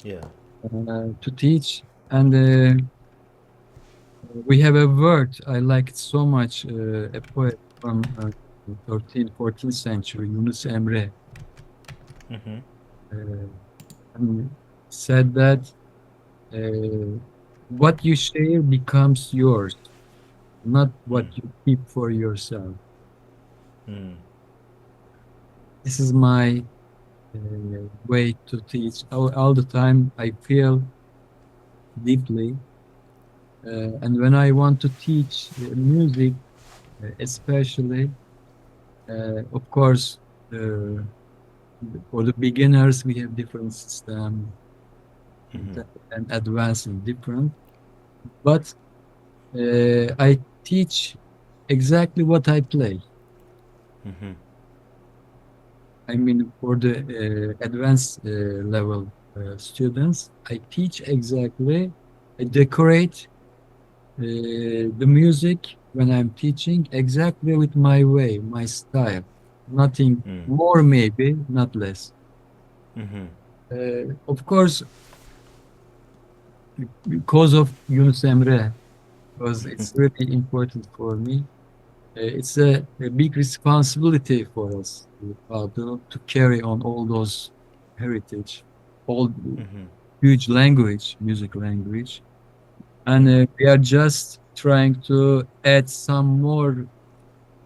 Yeah. To teach, and we have a word I liked so much, a poet from 13th, 14th century, Yunus Emre, Mm-hmm. and said that what you share becomes yours, not what you keep for yourself. Mm. This is my way to teach. All the time I feel deeply, and when I want to teach music, especially, of course, for the beginners, we have different systems, and advanced and different. But I teach exactly what I play. Mm-hmm. I mean, for the advanced level students, I teach exactly, I decorate the music when I'm teaching exactly with my way, my style. Nothing more, maybe, not less. Mm-hmm. Of course, because of Yunus Emre, because it's really important for me. It's a big responsibility for us to carry on all those heritage, all huge language, music language. And we are just trying to add some more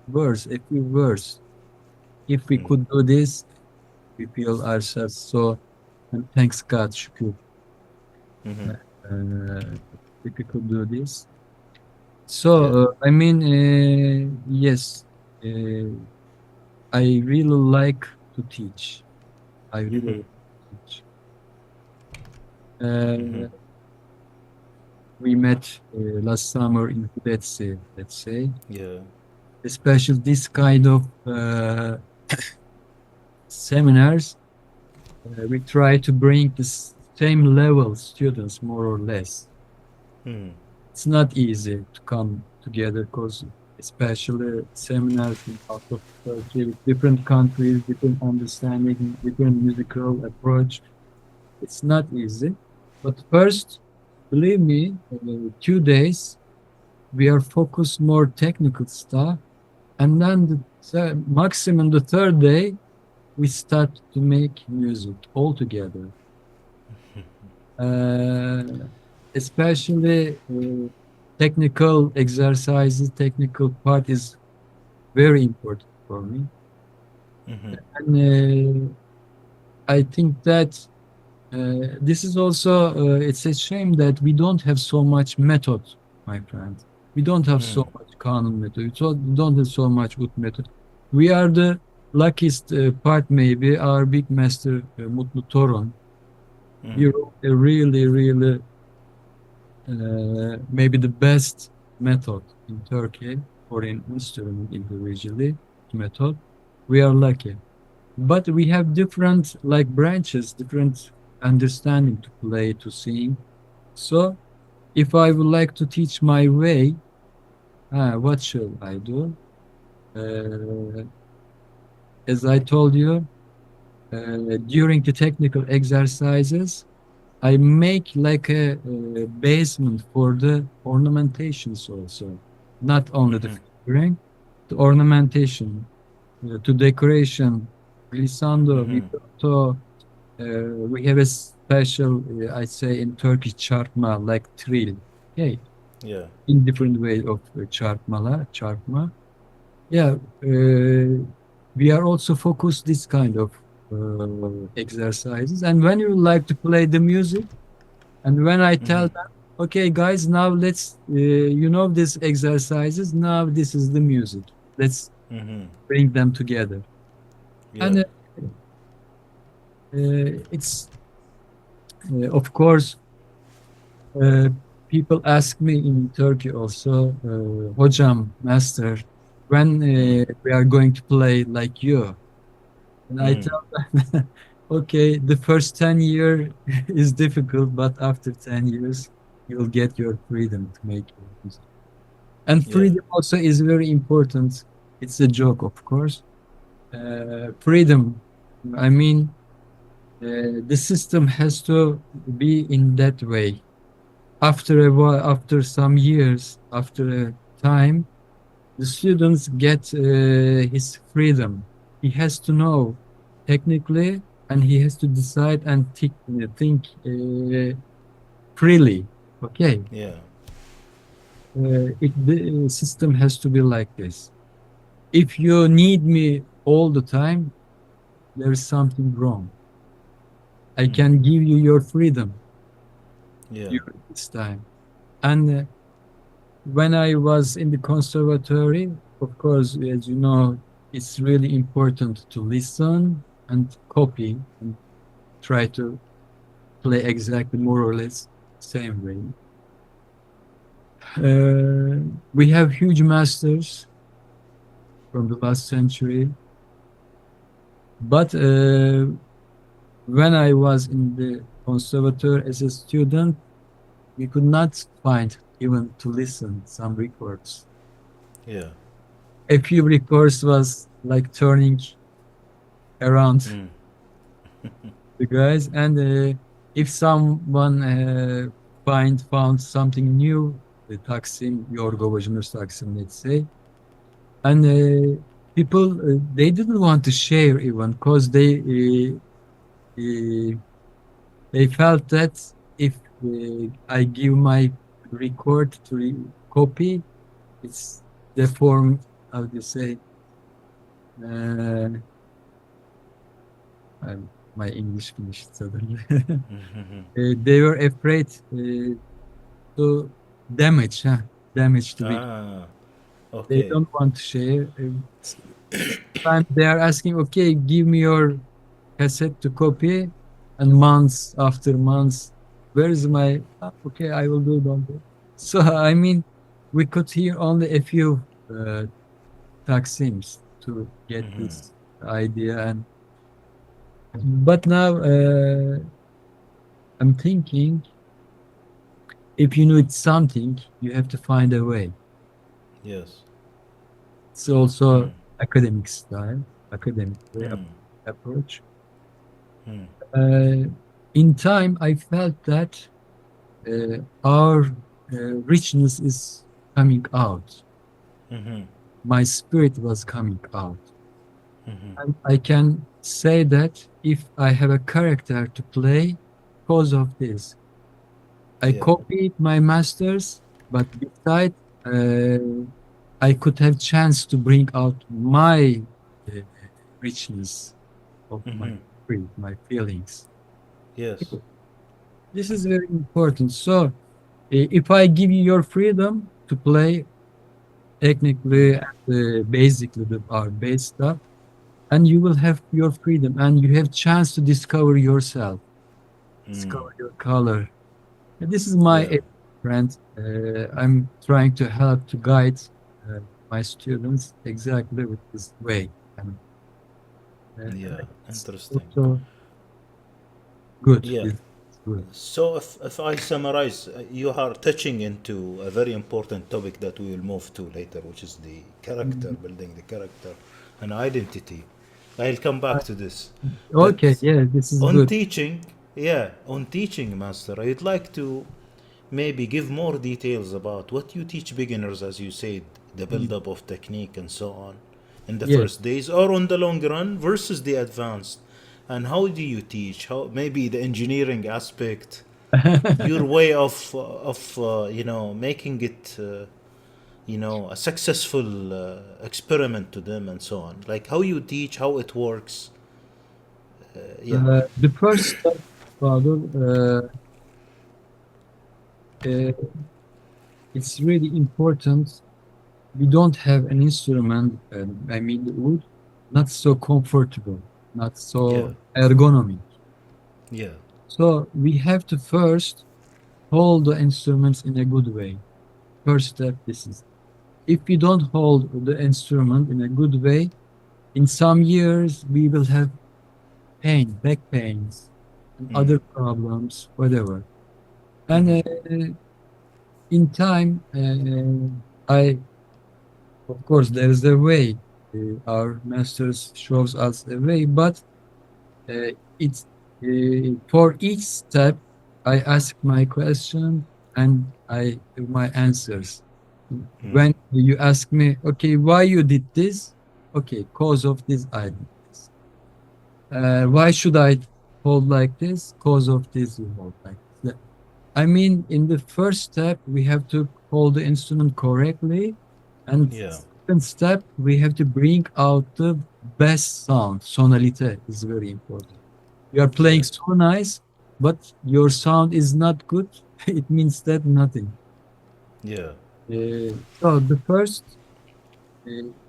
words, a few words. If we could do this, we feel ourselves so, and thanks God, şükür, if we could do this. So, I mean, yes, I really like to teach. I really like to teach. We met last summer in Tbilisi, let's say. Yeah. Especially this kind of seminars, we try to bring the same level students, more or less. It's not easy to come together because especially seminars out of Turkey with different countries, different understanding, different musical approach. It's not easy. But first, believe me, 2 days, we are focused more technical stuff. And then the maximum the third day, we start to make music all together. Uh, Especially technical exercises, technical part is very important for me. Mhm. And I think that this is also, it's a shame that we don't have so much method, my friend. We don't have so Mm. much Kanun method. We don't have so much Ut method. We are the luckiest part, maybe, our big master, Mutlu Torun. He Mm. wrote a really, really, maybe the best method in Turkey for an instrument individually method. We are lucky. But we have different like branches, different understanding to play, to sing. So if I would like to teach my way, what should I do? Uh, as I told you, during the technical exercises, I make like a basement for the ornamentations also, not only the Mhm. figuring, the ornamentation, to decoration, glissando, Mhm. vibrato. We have a special, I say in Turkish, çarpma, like trill. Okay, Yeah. in different way of çarpma. Yeah, we are also focused this kind of exercises. And when you like to play the music, and when I tell Mhm. them, okay, guys, now let's, you know, these exercises, now this is the music. Let's Mhm. bring them together. Yeah. And it's, of course, uh, people ask me in Turkey also, hocam, master, when Mm. we are going to play like you. And I Mm. tell them, okay, the first 10 year is difficult, but after 10 years, you'll get your freedom to make your music. And Yeah. freedom also is very important. It's a joke, of course. Freedom, I mean, the system has to be in that way. After a while, after some years, after a time, the students get his freedom. He has to know technically, and he has to decide and think freely. Okay, Yeah. the system has to be like this. If you need me all the time, there's something wrong. I Mm. can give you your freedom Yeah. during this time. And when I was in the conservatory, of course, as you know, it's really important to listen and copy and try to play exactly more or less same way. We have huge masters from the last century, but when I was in the conservatory as a student, we could not find even to listen some records. Yeah. A few records was like turning around Mm. the guys, and if someone found something new, the Taksim, Yorgo Bajinur Taksim, let's say, and people they didn't want to share even because uh, they felt that if I give my record to copy, it's the form, how do you say, uh, my English finished suddenly. Mhm. They were afraid to damage, damage to be. Ah. They Okay. don't want to share. Sometimes they are asking, okay, give me your cassette to copy, and months after months, where is my? Okay, I will do it. So I mean, we could hear only a few Taksims to get Mhm. this idea, and but now I'm thinking, if you need something, you have to find a way. Yes. It's also Mm. academic style, academic way of Mm. approach. Mm. Uh, in time, I felt that our richness is coming out. Mhm. My spirit was coming out. Mhm. And I can say that if I have a character to play, because of this, I Yeah. copied my masters, but beside, uh, I could have chance to bring out my uh, richness of my Hmm. spirit, my feelings. Yes. This is very important. So, if I give you your freedom to play technically and basically our base stuff, and you will have your freedom and you have chance to discover yourself, discover your color. And this is my Yeah. friend. I'm trying to help to guide uh, my students exactly with this way. And Yeah. it's Interesting. also good. Yeah. It's good. So if I summarize, you are touching into a very important topic that we will move to later, which is the character, Mhm. building the character and identity. I'll come back to this. Okay, But yeah, this is on good. teaching, yeah, on teaching, Master, I'd like to maybe give more details about what you teach beginners, as you said, the Mm. build-up of technique and so on, in the Yes. first days or on the long run versus the advanced. And how do you teach? How maybe the engineering aspect, your way of making it a successful experiment to them and so on. Like how you teach, how it works. Yeah. The first step, Father, uh, it's really important. We don't have an instrument, I mean, the wood, not so comfortable, not Yeah. so ergonomic. Yeah. So we have to first hold the instruments in a good way. First step, this is. If we don't hold the instrument in a good way, in some years we will have pain, back pains, and other problems, whatever. And in time, of course, there is a way. Our masters shows us a way, but it's for each step, I ask my question and I give my answers. When you ask me, okay, why you did this? Okay, cause of this, I did this. Why should I hold like this? Cause of this, you hold like this. I mean, in the first step, we have to hold the instrument correctly. And Yeah. second step, we have to bring out the best sound. Sonalite is very important. You are Yeah. playing so nice, but your sound is not good. It means that nothing. Yeah. So the first,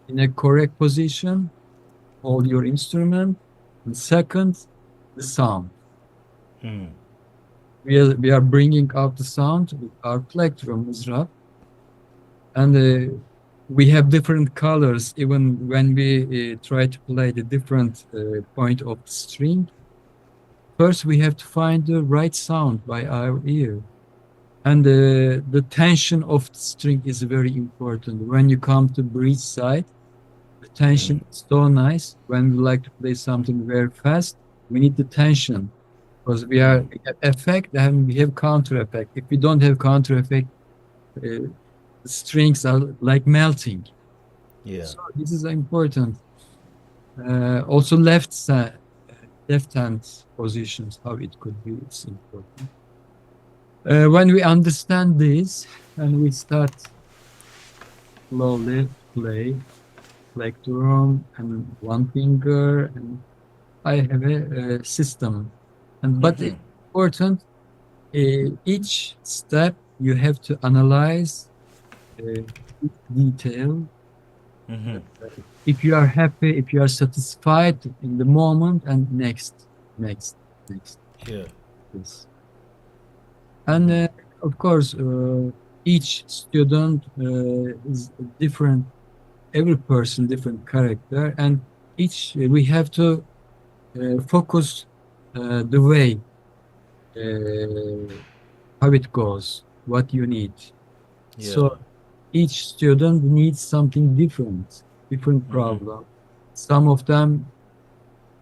in a correct position, hold your instrument. And second, the sound. Mm. We are bringing out the sound with our plectrum, Mizrap. And we have different colors even when we try to play the different point of the string. First we have to find the right sound by our ear, and the tension of the string is very important. When you come to bridge side, the tension is so nice. When we like to play something very fast, we need the tension because we have effect and we have counter effect. If we don't have counter effect, the strings are like melting. Yeah. So this is important. Also left side, left hand positions, how it could be, it's important. When we understand this and we start slowly play, like drum and one finger, and I have a system. And but it's important, each step you have to analyze each detail. If you are happy, if you are satisfied in the moment, and next, next, next, Yeah. this. And of course, each student is different, every person different character, and each we have to focus the way how it goes, what you need. Yeah. So each student needs something different, different problem. Some of them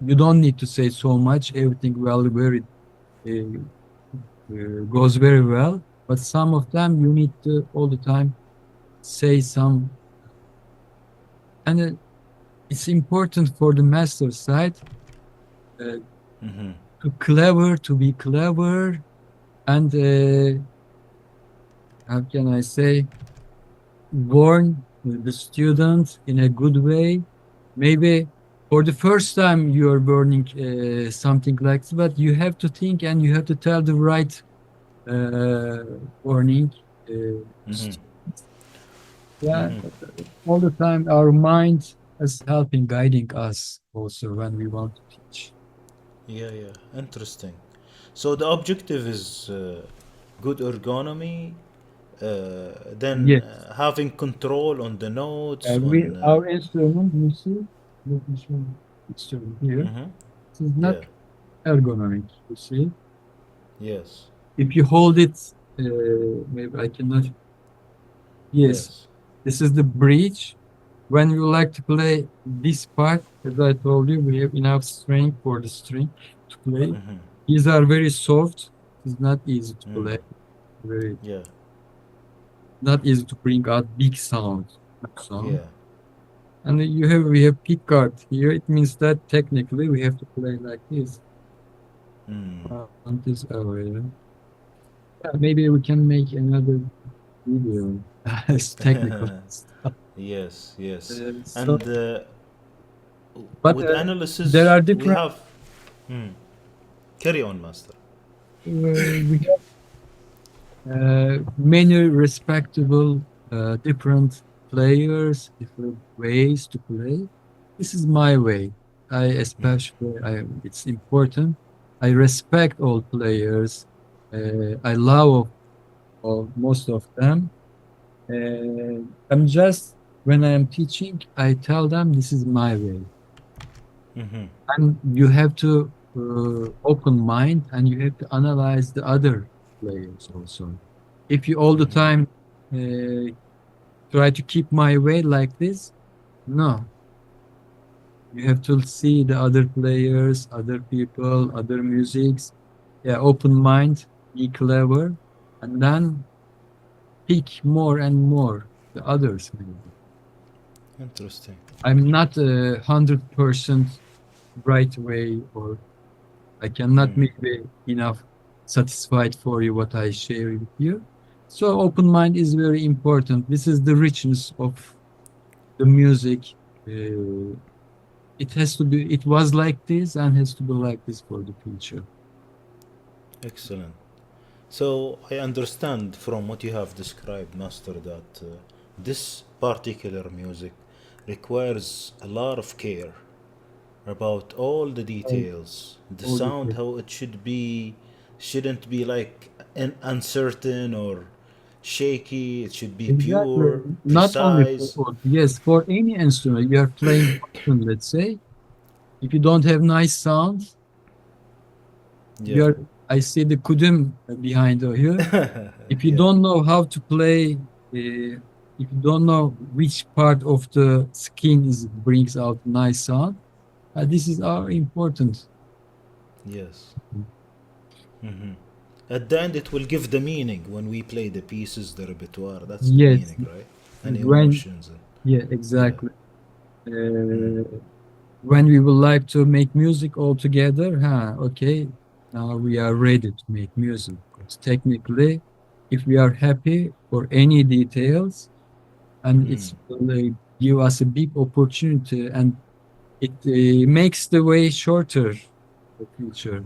you don't need to say so much. Everything very goes very well. But some of them you need to all the time say some, and it's important for the master side. Mm-hmm. to be clever, and how can I say, warn the student in a good way. Maybe for the first time you are learning something like this, but you have to think and you have to tell the right uh, warning. Mm-hmm. Yeah, Mm-hmm. all the time our mind is helping, guiding us also when we want to teach. Yeah, yeah. Interesting. So the objective is good ergonomy, then Yes, having control on the notes, on. our instrument, you see, the instrument here, Mm-hmm. this is not Yeah. ergonomic, you see. Yes. If you hold it, maybe I cannot. Yes, Yes. this is the bridge. When you like to play this part, as I told you, we have enough strength for the string to play. Mm-hmm. These are very soft. It's not easy to Mm. play. Very Yeah. not easy to bring out big sound. Big sound. Yeah. And we have pick guard here. It means that technically we have to play like this Mm. on this area. Yeah, maybe we can make another video. It's technical stuff. Yes. Yes. So, And but with there analysis, are we different. have. Mm. Carry on, master. We have many respectable different players, different ways to play. This is my way. It's important. I respect all players. I love of most of them. I'm just when I am teaching, I tell them this is my way, Mm-hmm. and you have to open mind and you have to analyze the other players also. If you all the Mm-hmm. time try to keep my way like this, no, you have to see the other players, other people, other musics. Yeah, open mind, be clever, and then pick more and more the others. Maybe. Interesting. I'm not 100% right way, or I cannot Mm. maybe enough satisfied for you what I share with you. So open mind is very important. This is the richness of the music. Uh, it has to be. It was like this and has to be like this for the future. Excellent. So I understand from what you have described, Master, that this particular music requires a lot of care about all the All, details, the all the sound, how it should be, shouldn't be like uncertain or shaky. It should be exactly. pure, Not only for precise. yes, for any instrument you are playing, violin, let's say, if you don't have nice sound, Yeah. you're I see the kudum behind here. If you Yeah. don't know how to play, if you don't know which part of the skin is brings out nice sound, this is our important. Yes. Hmm. At the end, it will give the meaning when we play the pieces, the repertoire. That's the Yes, meaning, right? And when emotions. And, yeah, yeah. exactly. Mm. Uh, when we would like to make music all together, okay, now we are ready to make music. Because technically, if we are happy for any details, and Mm. it's will give us a big opportunity, and it makes the way shorter for future.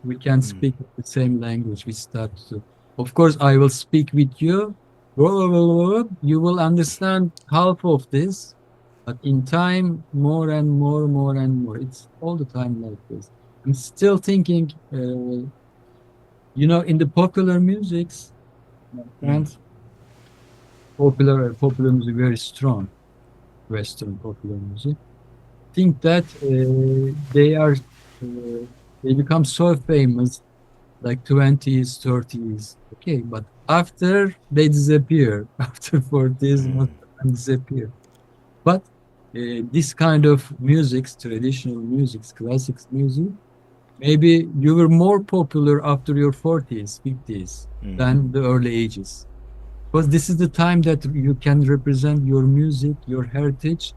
We can Mm. speak the same language. We start to, of course, I will speak with you. You will understand half of this, but in time, more and more, more and more. It's all the time like this. I'm still thinking, in the popular musics, my Mm. friends, popular music very strong, Western popular music. Think that they become so famous like 20s, 30s. Okay, but after they disappear, after 40s, Mm. most of them disappear. But this kind of music, traditional music, classics music, maybe you were more popular after your 40s, 50s Mm. than the early ages. Because this is the time that you can represent your music, your heritage,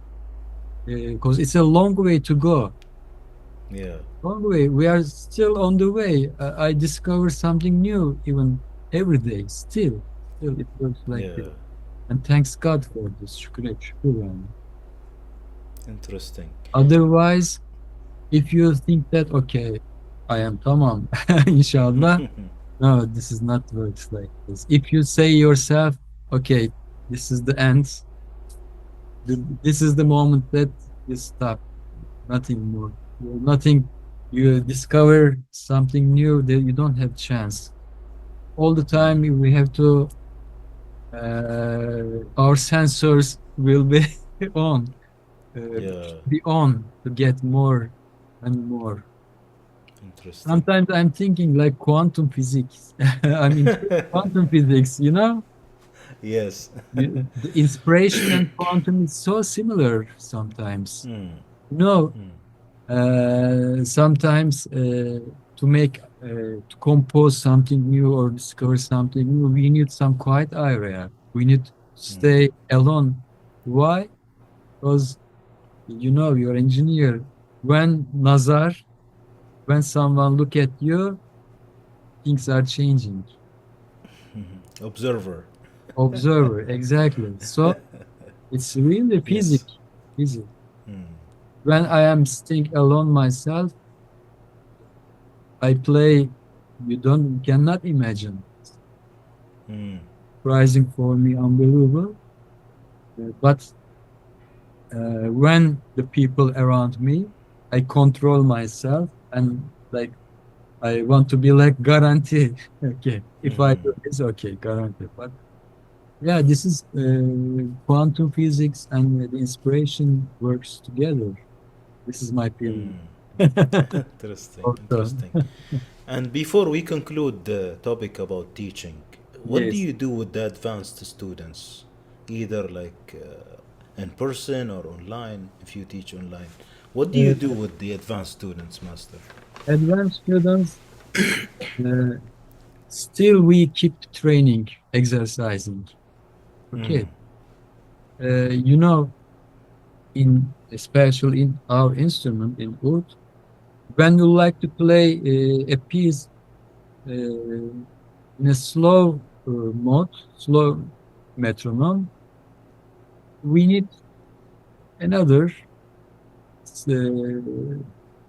because it's a long way to go. Yeah. On the way, we are still on the way. I discover something new even every day. Still it works like this. Yeah. And thanks God for this. Şükür yani. Interesting. Otherwise, if you think that okay, I am tamam, inshallah, no, this is not works like this. If you say yourself, okay, this is the end, this is the moment that you stop, nothing more, nothing. You discover something new that you don't have chance. All the time we have to. Our sensors will be on, Yeah. be on to get more and more. Interesting. Sometimes I'm thinking like quantum physics. I mean, quantum physics, you know, Yes. the inspiration and quantum is so similar sometimes. Mm. No, sometimes to make, to compose something new or discover something new, we need some quiet area. We need to stay alone. Why? Because you know, you're engineer. When Nazar, when someone look at you, things are changing. Observer. Observer, exactly. So it's really Yes. physics. Physics. When I am sitting alone myself, I play. You cannot imagine. Mm. Surprising for me, unbelievable. But when the people around me, I control myself and like I want to be like guarantee. Okay, if I do this, okay, guarantee. But yeah, this is quantum physics and the inspiration works together. This is my feeling. Interesting. Also, Interesting. And before we conclude the topic about teaching, what do yes. you do with the advanced students? Either like in person or online, if you teach online. What do you do Uh, with the advanced students, Master? advanced students, uh, still we keep training, exercising. Okay. You know, in especially in our instrument in oud, when you like to play a piece in a slow mode, slow metronome, we need another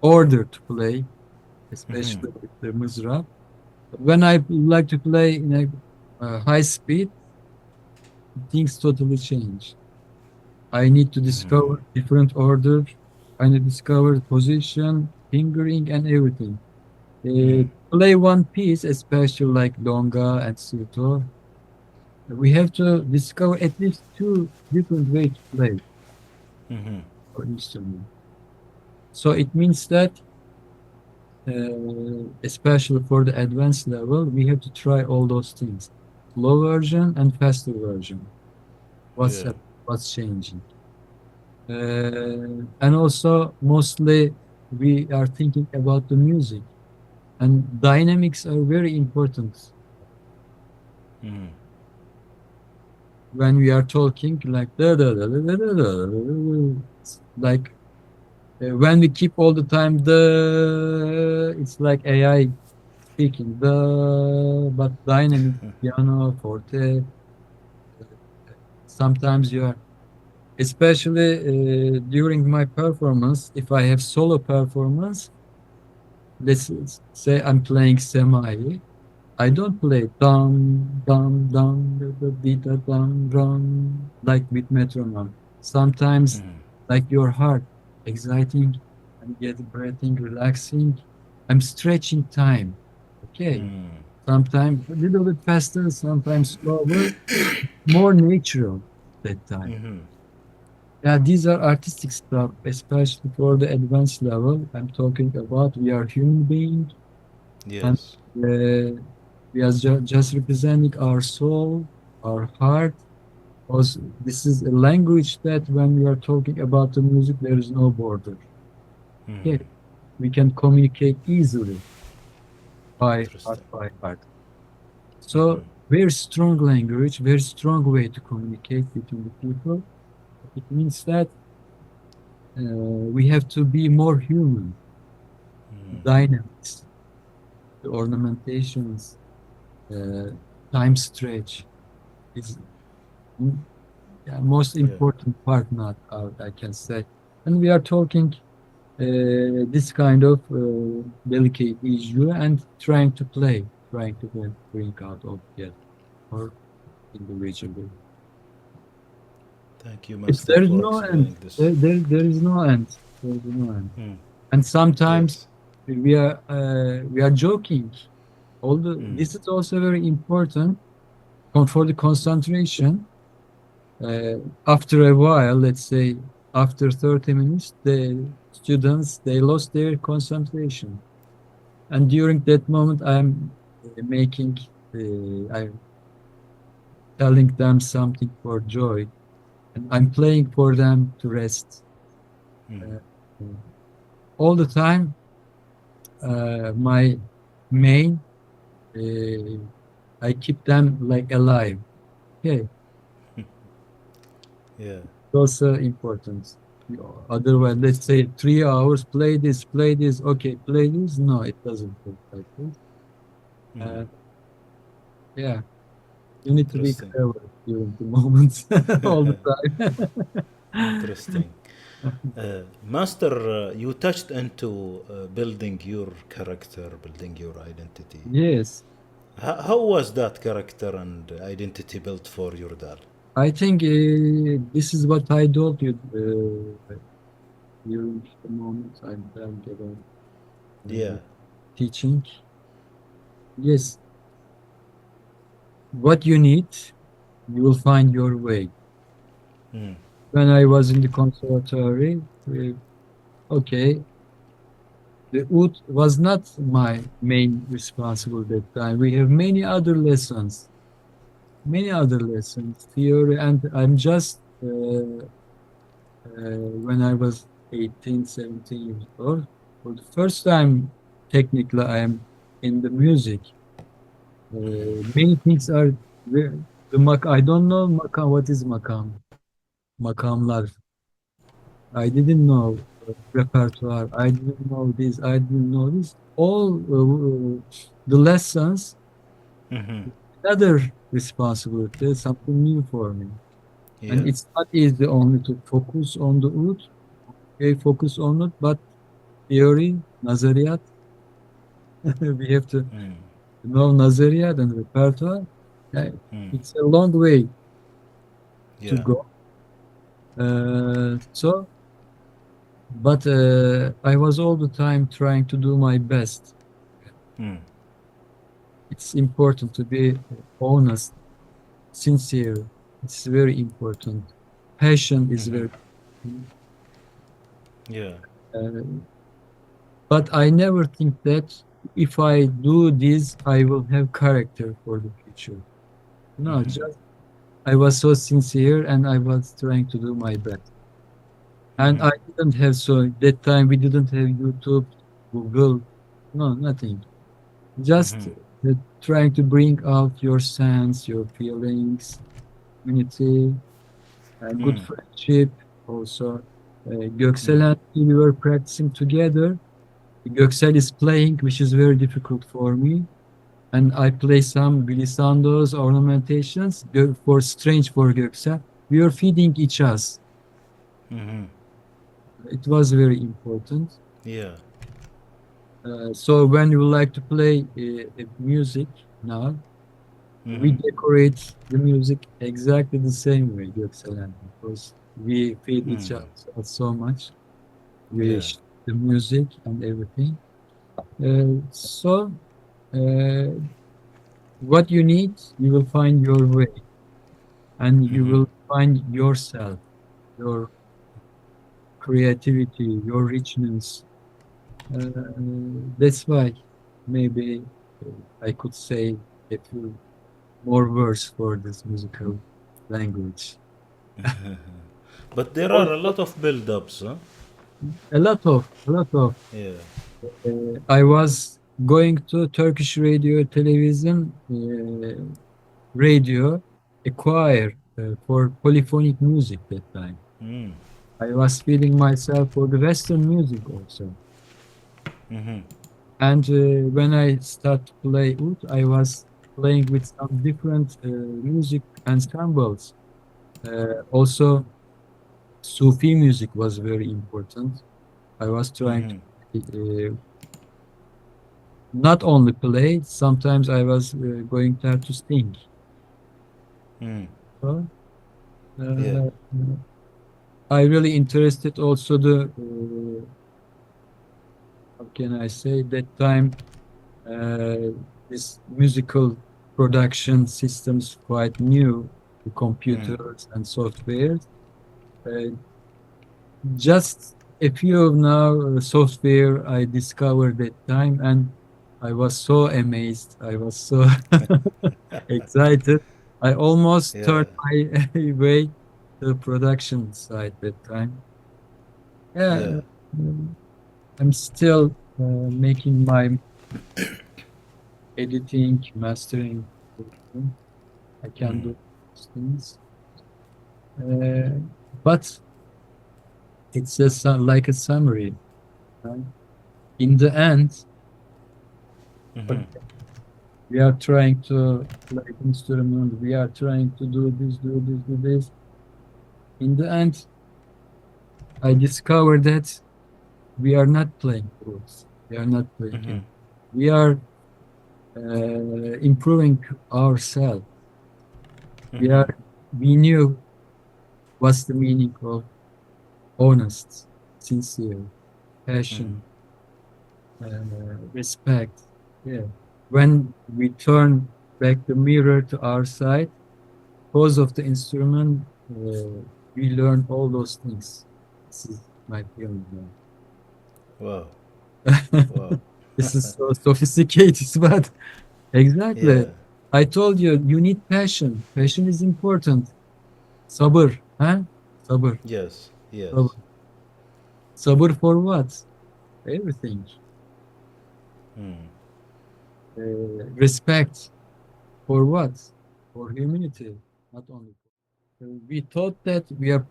order to play, especially with the mizrab. When I like to play in a high speed, things totally change. I need to discover different order. I need to discover position, fingering, and everything. Play one piece, especially like Donga and Suto. We have to discover at least two different ways to play for instrument. So it means that, especially for the advanced level, we have to try all those things. Slow version and faster version. What's Yeah. what's changing? And also mostly we are thinking about the music and dynamics are very important when we are talking like like when we keep all the time it's like AI speaking but dynamic piano forte sometimes you are especially during my performance if I have solo performance let's say I'm playing semi I don't play dum dum dum da dum dum like with metronome. Sometimes like your heart, exciting and get breathing, relaxing. I'm stretching time. Okay. Sometimes a little bit faster, sometimes slower, more natural that time. Yeah, these are artistic stuff, especially for the advanced level. I'm talking about we are human beings and Yes. we are just representing our soul, our heart. Because this is a language that when we are talking about the music, there is no border. Okay, we can communicate easily Interesting. by heart. So very strong language, very strong way to communicate between the people. It means that we have to be more human. dynamics, the ornamentations, time stretch is most important part, not out, I can say. And we are talking this kind of delicate issue and trying to bring out object or individually. Thank you, If Master, there is for no explaining end, this. there is no end. There is no end. And sometimes Yes. we are joking. This is also very important for the concentration. After a while, let's say after 30 minutes, the students they lost their concentration, and during that moment, I'm telling them something for joy, and I'm playing for them to rest. Uh, all the time, my main, I keep them like alive. Okay, Yeah. it's also important. Otherwise, let's say 3 hours, play this, okay, play this. No, it doesn't work like this. Yeah, you need to be Interesting. clever during the moments all the time. Interesting. Master, you touched into building your character, building your identity. Yes, How was that character and identity built for Yordal? I think this is what I told you during the moment I'm telling about Yeah. teaching. Yes, what you need, you will find your way. When I was in the conservatory, okay, the oud was not my main responsibility at that time. We have many other lessons, theory, and I'm just when I was 18, 17 years old, for the first time, technically, I am in the music. Many things are I don't know makam. What is makam? Makamlar. I didn't know repertoire. I didn't know this. I didn't know this. All the lessons, another responsibility, something new for me. And it's not easy only to focus on the oud. Okay, focus on it, but theory, nazariyat, we have to know nazariyat and repertoire. It's a long way to go. But I was all the time trying to do my best. It's important to be honest, sincere. It's very important. Passion is very important. But I never think that if I do this, I will have character for the future. No, just I was so sincere and I was trying to do my best. And I didn't have, so that time we didn't have YouTube, Google, no, nothing. Just trying to bring out your sense, your feelings, unity, good friendship also. Göksel and we were practicing together. Göksel is playing, which is very difficult for me. And I play some glissandos, ornamentations, strange for Göksel. We were feeding each other. It was very important. So when you like to play music now, we decorate the music exactly the same way, Göksel, because we feed each other so much. We share the music and everything. So what you need, you will find your way, and you will find yourself, your creativity, your richness. That's why maybe I could say a few more words for this musical language. But there are a lot of build-ups, huh? A lot of. I was going to Turkish radio, television, radio, a choir for polyphonic music that time. I was feeding myself for the Western music also. And when I start to play oud, I was playing with some different music ensembles. Also, Sufi music was very important. I was trying Mm-hmm. to not only play, sometimes I was going there to sing. Mm. So, Yeah. uh, I really interested also the, how can I say, that time uh, this musical production systems quite new, the Mm. computers and softwares. Uh, just a few of now software I discovered that time, and I was so amazed. I was so excited. I almost Yeah. turned my way to the production side that time. Yeah. Yeah, I'm still making my editing, mastering. I can Mm. do those things. Uh, but it's just like a summary, right? In the end, Mm-hmm. okay, we are trying to play instrument, we are trying to do this, do this, do this. In the end, I discovered that we are not playing rules. We are not playing Mm-hmm. it. We are improving ourselves. We Mm-hmm. are. We knew what's the meaning of honest, sincere, Mm. passion, respect. Yeah. When we turn back the mirror to our side, because of the instrument, we learn all those things. This is my feeling Wow. now. Wow. This is so sophisticated, but exactly. Yeah. I told you, you need passion. Passion is important. Sabır, huh? Sabır. Yes. Sabır. Yes. Sabır for what? Everything. Mm. Respect for what? For humanity, not only. We thought that we are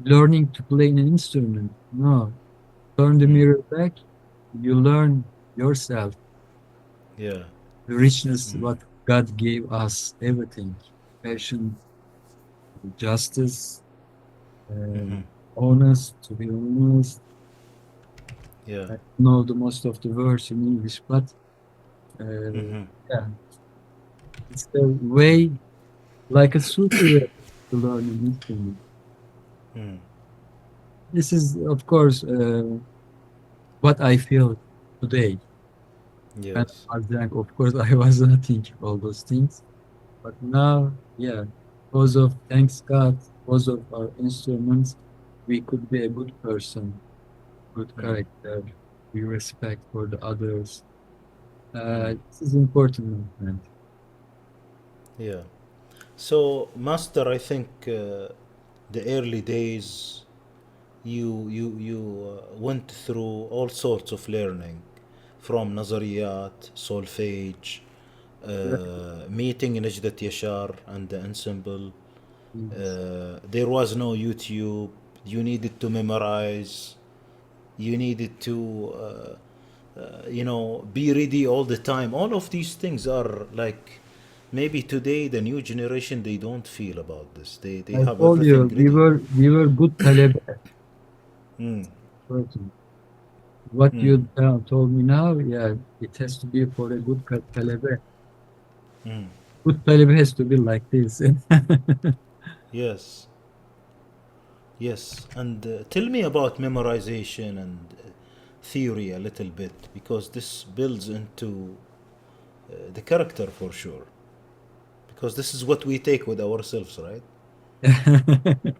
learning to play an instrument. No, turn the Mm. mirror back. You learn yourself, Yeah. the richness, Mm. what God gave us, everything, passion, justice, uh, Mm-hmm. honest, to be honest. Yeah. I don't know the most of the words in English, but uh, Mm-hmm. yeah, it's a way like a super way to learn an instrument. Mm. This is, of course, what I feel today. When Yes. I was young, of course, I was not thinking all those things. But now, yeah, because of, thanks God, because of our instruments, we could be a good person, good Mm. character, we respect for the others. Mm. This is important, my friend. Yeah. So, Master, I think the early days you went through all sorts of learning, from nazariyat, solfege, Right. meeting Necdat Yeşar and the ensemble. Yes. There was no YouTube. You needed to memorize. You needed to, be ready all the time. All of these things are like, maybe today the new generation, they don't feel about this. They I have told everything you, ready. we were good talebe Mm, person. What mm, you told me now, yeah, it has to be for a good talebe. mm. Good talebe has to be like this. Yes, yes. And tell me about memorization and theory a little bit, because this builds into the character for sure. Because this is what we take with ourselves, right?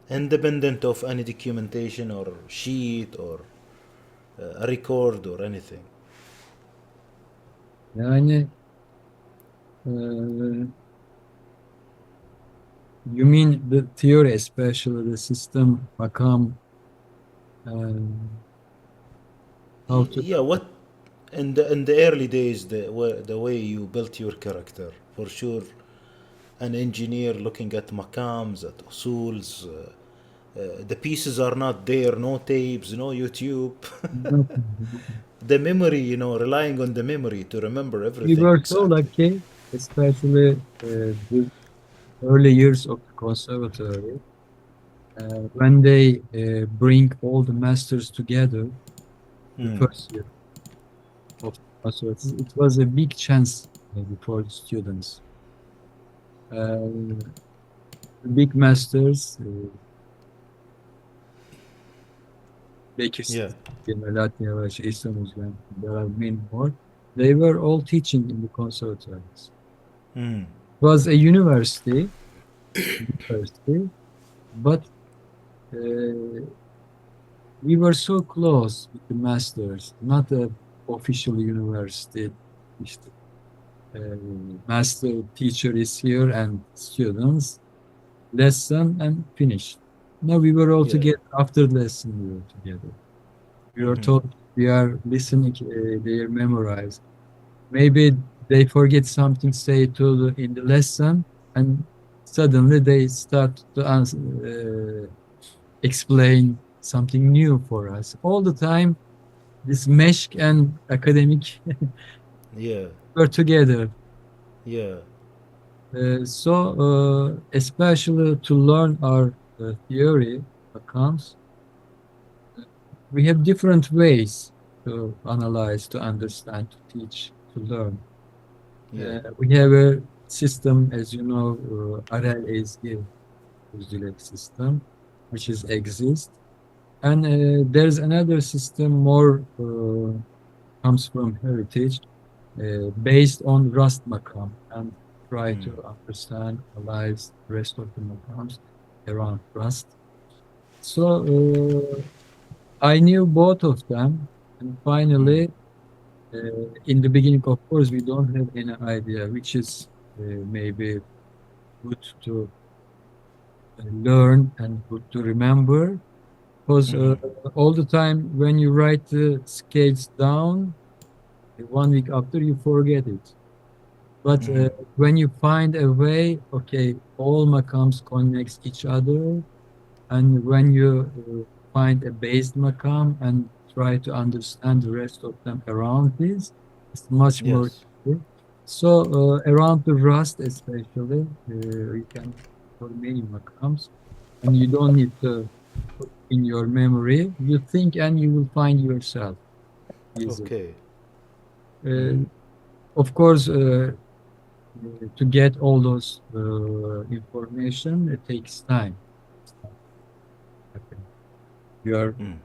Independent of any documentation or sheet or a record or anything. Yani uh, you mean the theory, especially the system, makam, um, how to. Yeah, what in the early days, the way you built your character, for sure. An engineer looking at makams, at usuls. The pieces are not there, no tapes, no YouTube. the memory, you know, relying on the memory to remember We everything were so exactly. lucky, especially the early years of the conservatory, when they bring all the masters together the Hmm. first year of the conservatory. It was a big chance for the students. The big masters, Bekir Yeah. Necdat Yeşar, there are many more. They were all teaching in the conservatories. Hmm. It was a university, but we were so close with the masters, not a official university. İşte, master teacher is here and students lesson and finish. No, we were all Yeah. together after the lesson. We were together. We were Hmm. told we are listening. They are memorized. Maybe they forget something say in the lesson, and suddenly they start to answer, explain something new for us. All the time, this mesh and academic Yeah. were together. Yeah. Especially to learn our theory accounts, we have different ways to analyze, to understand, to teach, to learn. Yeah. We have a system, as you know, RL ezgi system, which is exist. And there's another system more comes from heritage, based on Rust makam, and try Hmm. to understand, analyze the rest of the makams around Rust. I knew both of them, and Hmm. finally, in the beginning, of course, we don't have any idea, which is maybe good to learn and good to remember, because Hmm. all the time when you write the scales down, 1 week after you forget it. But Hmm. when you find a way, okay, all makams connects each other, and when you find a base makam and try to understand the rest of them around this, it's much more Yes. easy. Around the Rust especially, you can for many makams, and you don't need to put in your memory. You think and you will find yourself easily. Okay. Hmm. Uh, of course, to get all those information, it takes time. Okay. You are Hmm.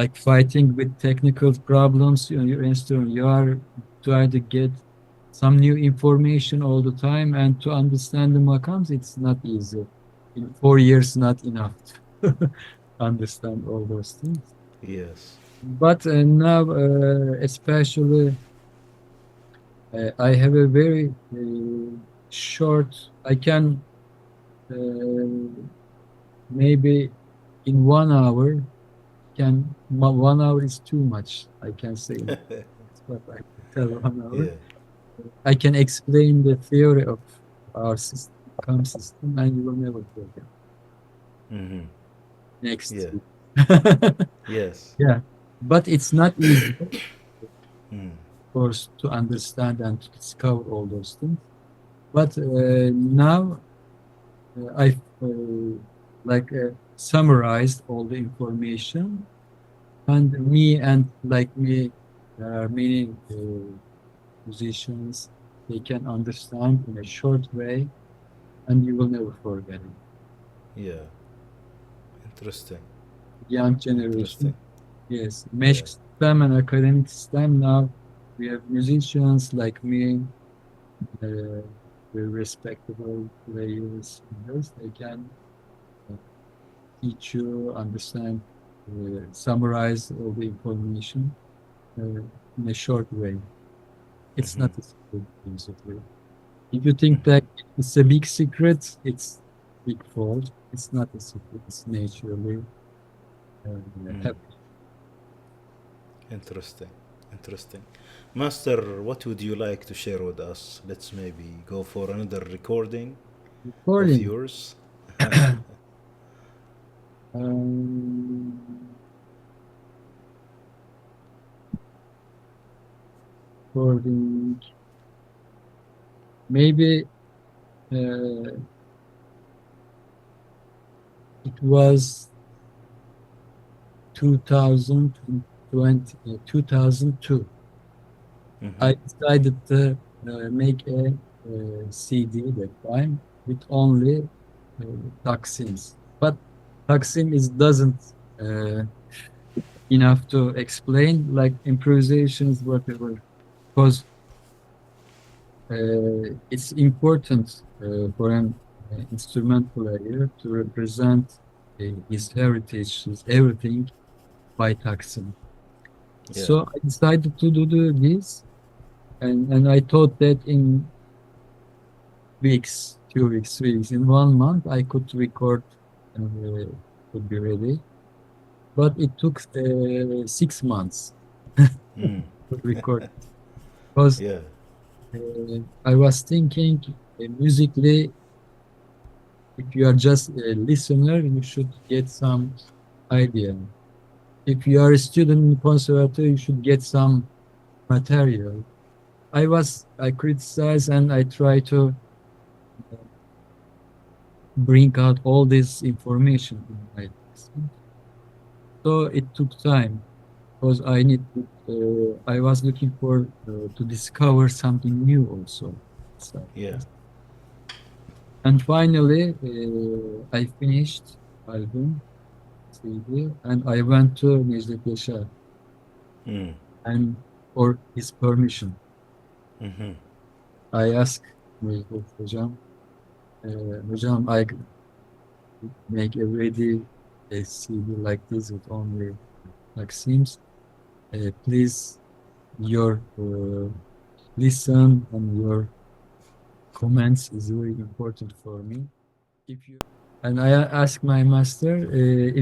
like fighting with technical problems on your instrument. You are trying to get some new information all the time, and to understand the makams, it's not easy. In 4 years, not enough to understand all those things. Yes. But now, especially, I have a very short. I can maybe in 1 hour. 1 hour is too much. I can say that's what I can tell 1 hour. Yeah. I can explain the theory of our system, CAM system, and you will never forget. Hmm. Next Yeah. week. Yes. Yeah, but it's not easy, of Hmm. course, to understand and to discover all those things. But now I've like summarized all the information, and me, there are many musicians. They can understand in a short way, and you will never forget it. Yeah. Interesting. Young Interesting. generation, yes, Yeah. mesh system and academic system. Now we have musicians like me, uh, very respectable players. Yes, they can uh, teach you, understand, summarize all the information in a short way. It's Hmm. not a secret, basically. If you think that it's a big secret, it's big fault. It's not a secret. It's naturally Hmm. happening. Interesting. Interesting. Master, what would you like to share with us? Let's maybe go for another recording of Recording. yours. Um, recording. Maybe it was 2020, 2002. I decided to make a CD that time with only Taksims. But Taksim doesn't enough to explain, like improvisations, whatever. Because it's important for an instrument player to represent his heritage, his everything by Taksim. Yeah. So I decided to do this, and I thought that in weeks, 2 weeks, 3 weeks, in 1 month, I could record and could be ready. But it took 6 months Mm. to record because Yeah. I was thinking musically, if you are just a listener, you should get some idea. If you are a student in conservatory, you should get some material. I criticize and I try to bring out all this information in my lesson. So it took time because I was looking for to discover something new also. So, Yeah. and finally, I finished album CD and I went to Necdat Yeşar Mm. and for his permission. Mm-hmm. I asked Necdat Hocam, Hocam, I make a ready a CD like this with only Maxims. Please, your listen and your comments is very important for me. And I asked my master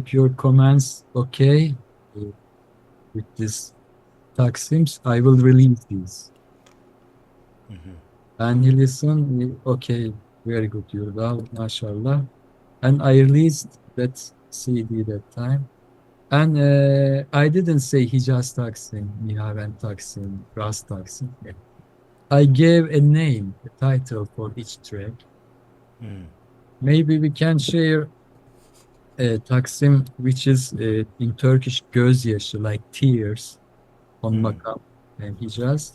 if your comments okay with this Taksims, I will release these. Mm-hmm. And he listened, okay, very good, Yordal, mashallah. And I released that CD that time. And I didn't say Hicaz Taksim, Nihavend Taksim, Ras Taksim. I gave a name, a title for each track. Mm. Maybe we can share Taksim, which is in Turkish gözyaşı, like tears on makam and Hicaz.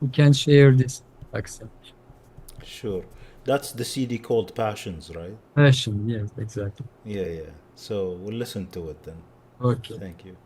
We can share this Taksim. Sure. That's the CD called Passions, right? Passion, yes, exactly. Yeah, yeah. So we'll listen to it then. Okay. Thank you.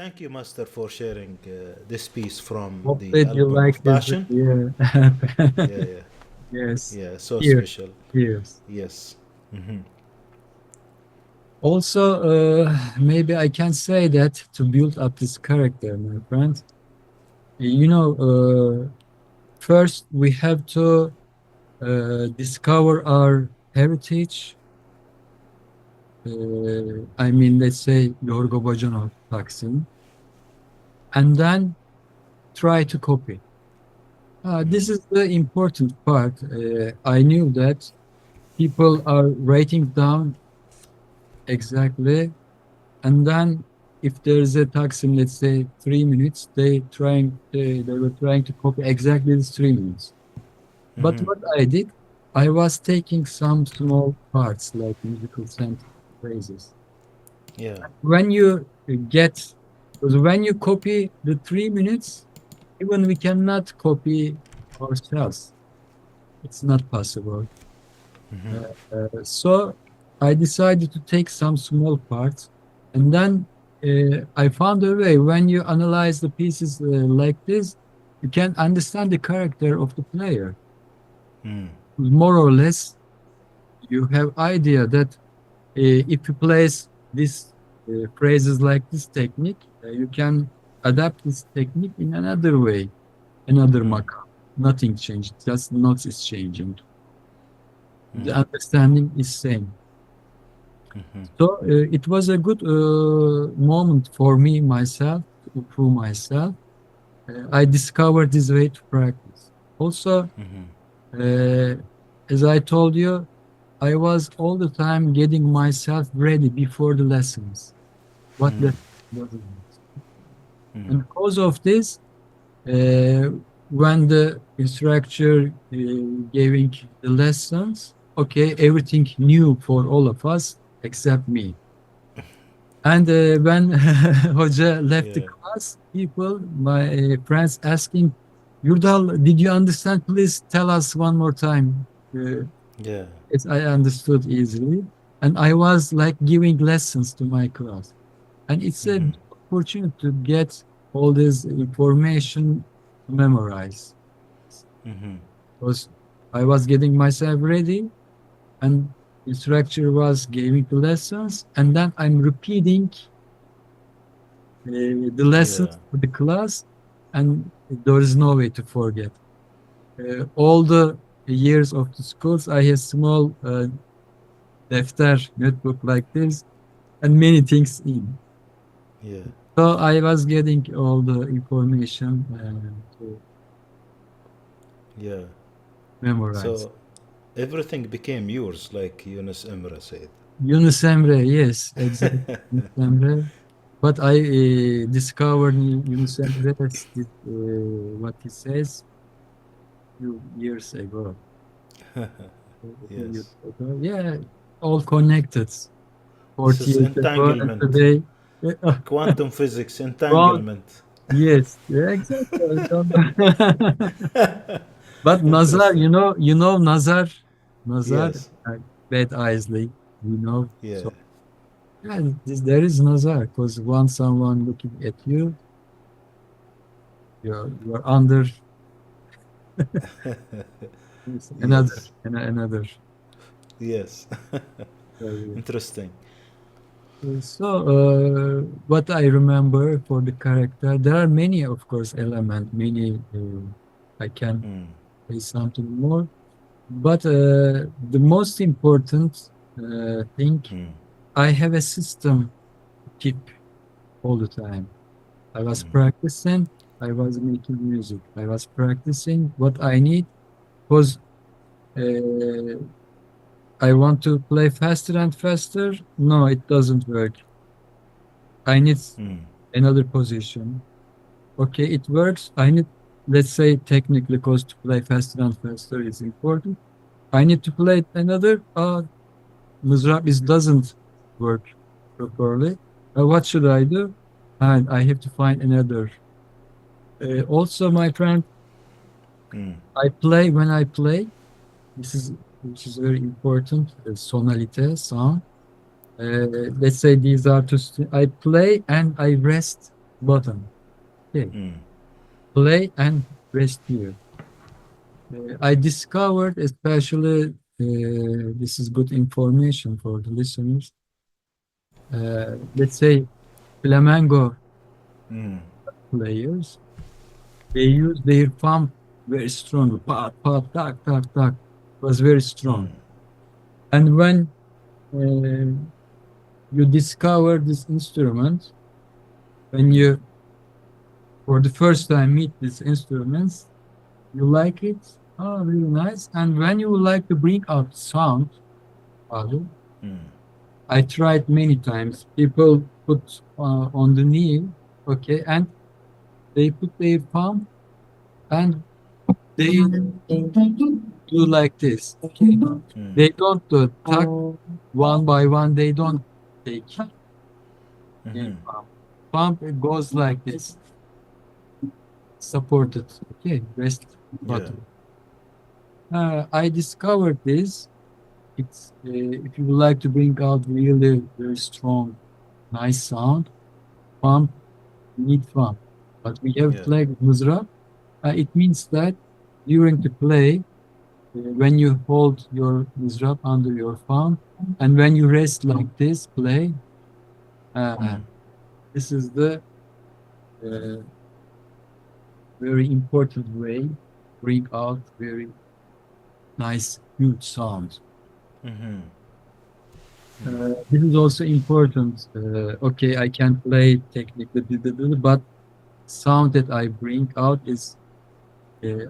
Thank you, Master, for sharing this piece from Hope the that you album like of this. Passion. Yeah. Yeah, yeah, Yes. yeah. So Here. special. Yes. Yes. Hmm. Also, maybe I can say that to build up this character, my friend, first we have to discover our heritage. I mean, let's say Yorgo Tokcan. and then try to copy. This is the important part. I knew that people are writing down exactly, and then if there's a taksim, let's say 3 minutes, they were trying to copy exactly these 3 minutes. But what I did, I was taking some small parts like musical sentence phrases. Yeah. When you get, because when you copy the 3 minutes, even we cannot copy ourselves. It's not possible. So I decided to take some small parts, and then I found a way. When you analyze the pieces like this, you can understand the character of the player. More or less, you have idea that if you place this phrases like this technique, you can adapt this technique in another way, another makam. Nothing changed, just notes is changing. The understanding is same. So it was a good moment for me myself to improve myself. I discovered this way to practice. Also, as I told you, I was all the time getting myself ready before the lessons. What lessons? And because of this, when the instructor giving the lessons, okay, everything new for all of us except me. And when Hoca left the class, people, my friends asking, Yurdal, did you understand? Please tell us one more time. Yes, I understood easily. And I was like giving lessons to my class. And it's an opportunity to get all this information to memorize. Because I was getting myself ready, and the instructor was giving the lessons, and then I'm repeating the lessons for the class, and there is no way to forget. All the years of the schools, I had small defter notebook like this, and many things in. So I was getting all the information to memorize. So everything became yours, like Yunus Emre said. Yunus Emre, yes, exactly. Yunus Emre. But I discovered Yunus Emre, what he says, few years ago. Yes. Yeah, all connected. This 40 is years ago and entanglement. today. Quantum physics, Well, entanglement. yes, yeah, exactly. I don't know. But Nazar, Interesting. you know Nazar, Yes. bad eyes, like, Yeah. so yeah, there is Nazar, because once someone looking at you, you're under another, Yes. another. Yes. uh, Interesting. So, what I remember for the character, there are many, of course, elements, many, I can say something more, but the most important thing, I have a system to keep all the time. I was practicing, I was making music, I was practicing what I need, because I want to play faster and faster. No, it doesn't work. I need another position. Okay, it works. I need, let's say, technically, because to play faster and faster is important. I need to play another. Mızrap doesn't work properly. What should I do? And I have to find another. Also, my friend, I play when I play. This is which is very important. Sonalite, sound. Let's say these are two. I play and I rest bottom. Okay. Play and rest here. I discovered, especially, this is good information for the listeners. Let's say flamenco players, they use their thumb very strong. Pat, pat, tak, tak, tak. It was very strong. And when you discover this instrument, when you for the first time meet these instruments, you like it, oh, really nice. And when you would like to bring out sound, Father, I tried many times. People put on the knee, okay, and they put their palm and they do like this. Okay. They don't tuck one by one. They don't take their palm. Palm goes like this, supported. Okay, rest button. I discovered this. It's if you would like to bring out really very strong, nice sound, pump, need pump. But we have played muzrab. It means that during the play, when you hold your mizrab under your palm, and when you rest like this, play, this is the very important way bring out very nice, huge sound. This is also important. Okay, I can play technically, but sound that I bring out is,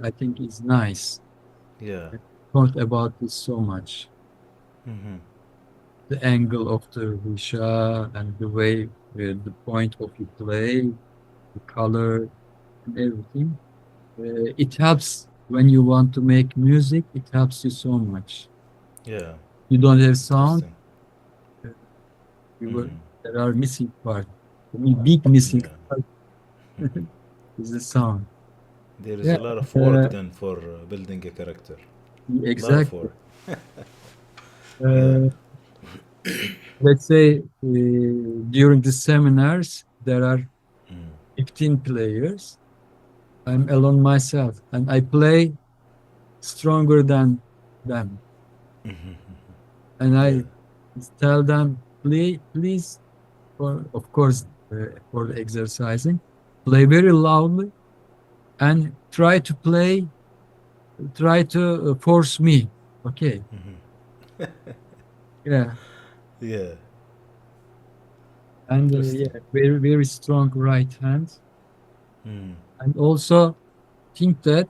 I think, is nice. Yeah. I thought about this so much. The angle of the risha and the way, the point of the play, the color, and everything. It helps when you want to make music. It helps you so much. Yeah. You don't have sound. Interesting. There are missing part. I mean, big missing part is the sound. There is a lot of work done for building a character. Exactly. A lot of work. Let's say during the seminars, there are 15 players. I'm alone myself, and I play stronger than them. And I tell them, please, of course, for the exercising, play very loudly and try to force me. Okay. Yeah. Yeah. And very, very strong right hand. And also think that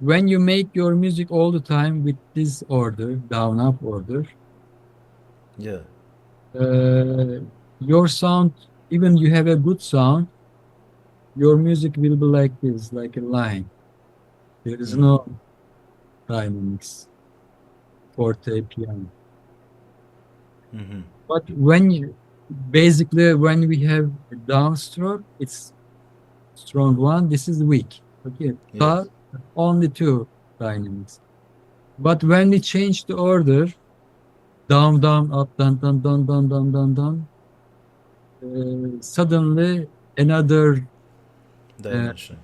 when you make your music all the time with this order, down up order, your sound, even you have a good sound, your music will be like this, like a line. There is no dynamics, forte, piano. But basically when we have a downstroke, it's strong one, this is weak. Okay, only two dynamics. But when we change the order, down, down, up, down, down, down, down, down, down, down, suddenly another dimension.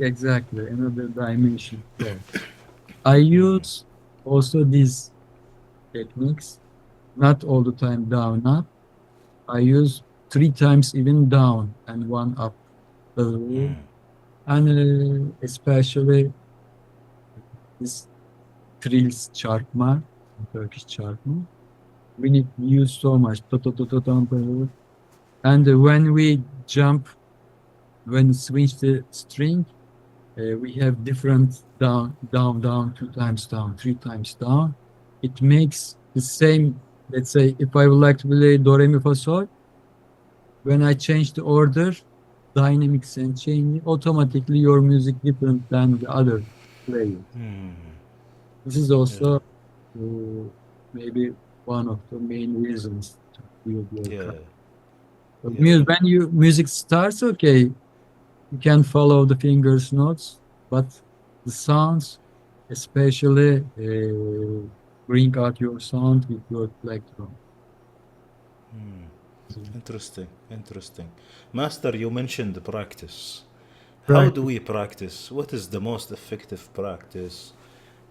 Exactly, another dimension. I use also these techniques, not all the time down, up. I use 3 times even down and 1 up. And especially this trills çarpma, Turkish çarpma, we use so much. And when we jump, when we switch the string, we have different down, down, down, 2 times down, 3 times down. It makes the same. Let's say if I would like to play do re mi fa sol, when I change the order, dynamics and change, automatically your music different than the other players. This is also maybe one of the main reasons to build your when your music starts, okay, you can follow the fingers notes, but the sounds, especially bring out your sound with your electron. Interesting. Master, you mentioned practice. How do we practice? What is the most effective practice?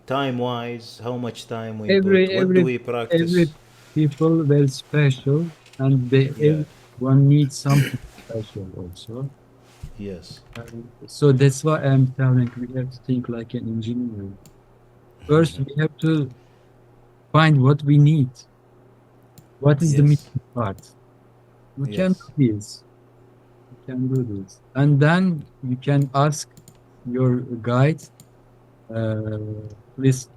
Time-wise, how much time we put? What do we practice? Every people very special, and everyone needs something special also. Yes. So that's why I'm telling we have to think like an engineer. First, we have to find what we need. What is the missing part? We can do this. We can do this. And then you can ask your guide, please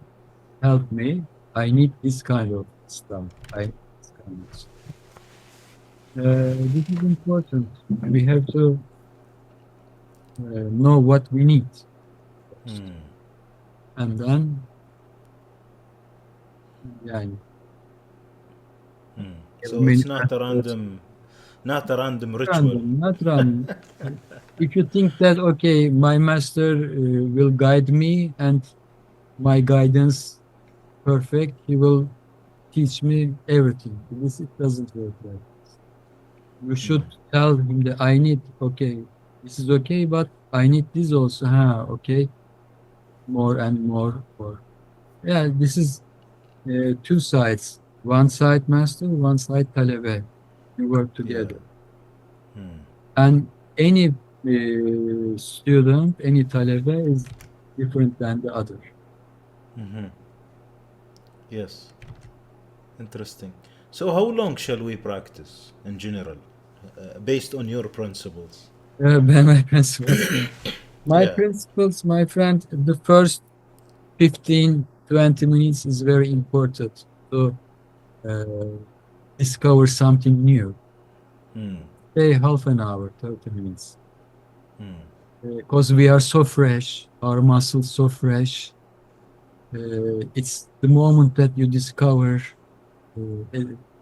help me. I need this kind of stuff. I need this kind of stuff. This is important. We have to know what we need. And then, yani, So it's not a random ritual. not random. If you think that, okay, my master will guide me and my guidance perfect, he will teach me everything. It doesn't work like this. You should tell him that I need, okay, this is okay, but I need this also. Okay, more and more. Yeah, this is two sides. One side master, one side talebe. You work together. And any student, any talebe is different than the other. Yes. Interesting. So how long shall we practice in general, based on your principles? My principles. Principles, my friend, the first 15, 20 minutes is very important to discover something new. Say half an hour, 30 minutes. Because we are so fresh, our muscles so fresh. It's the moment that you discover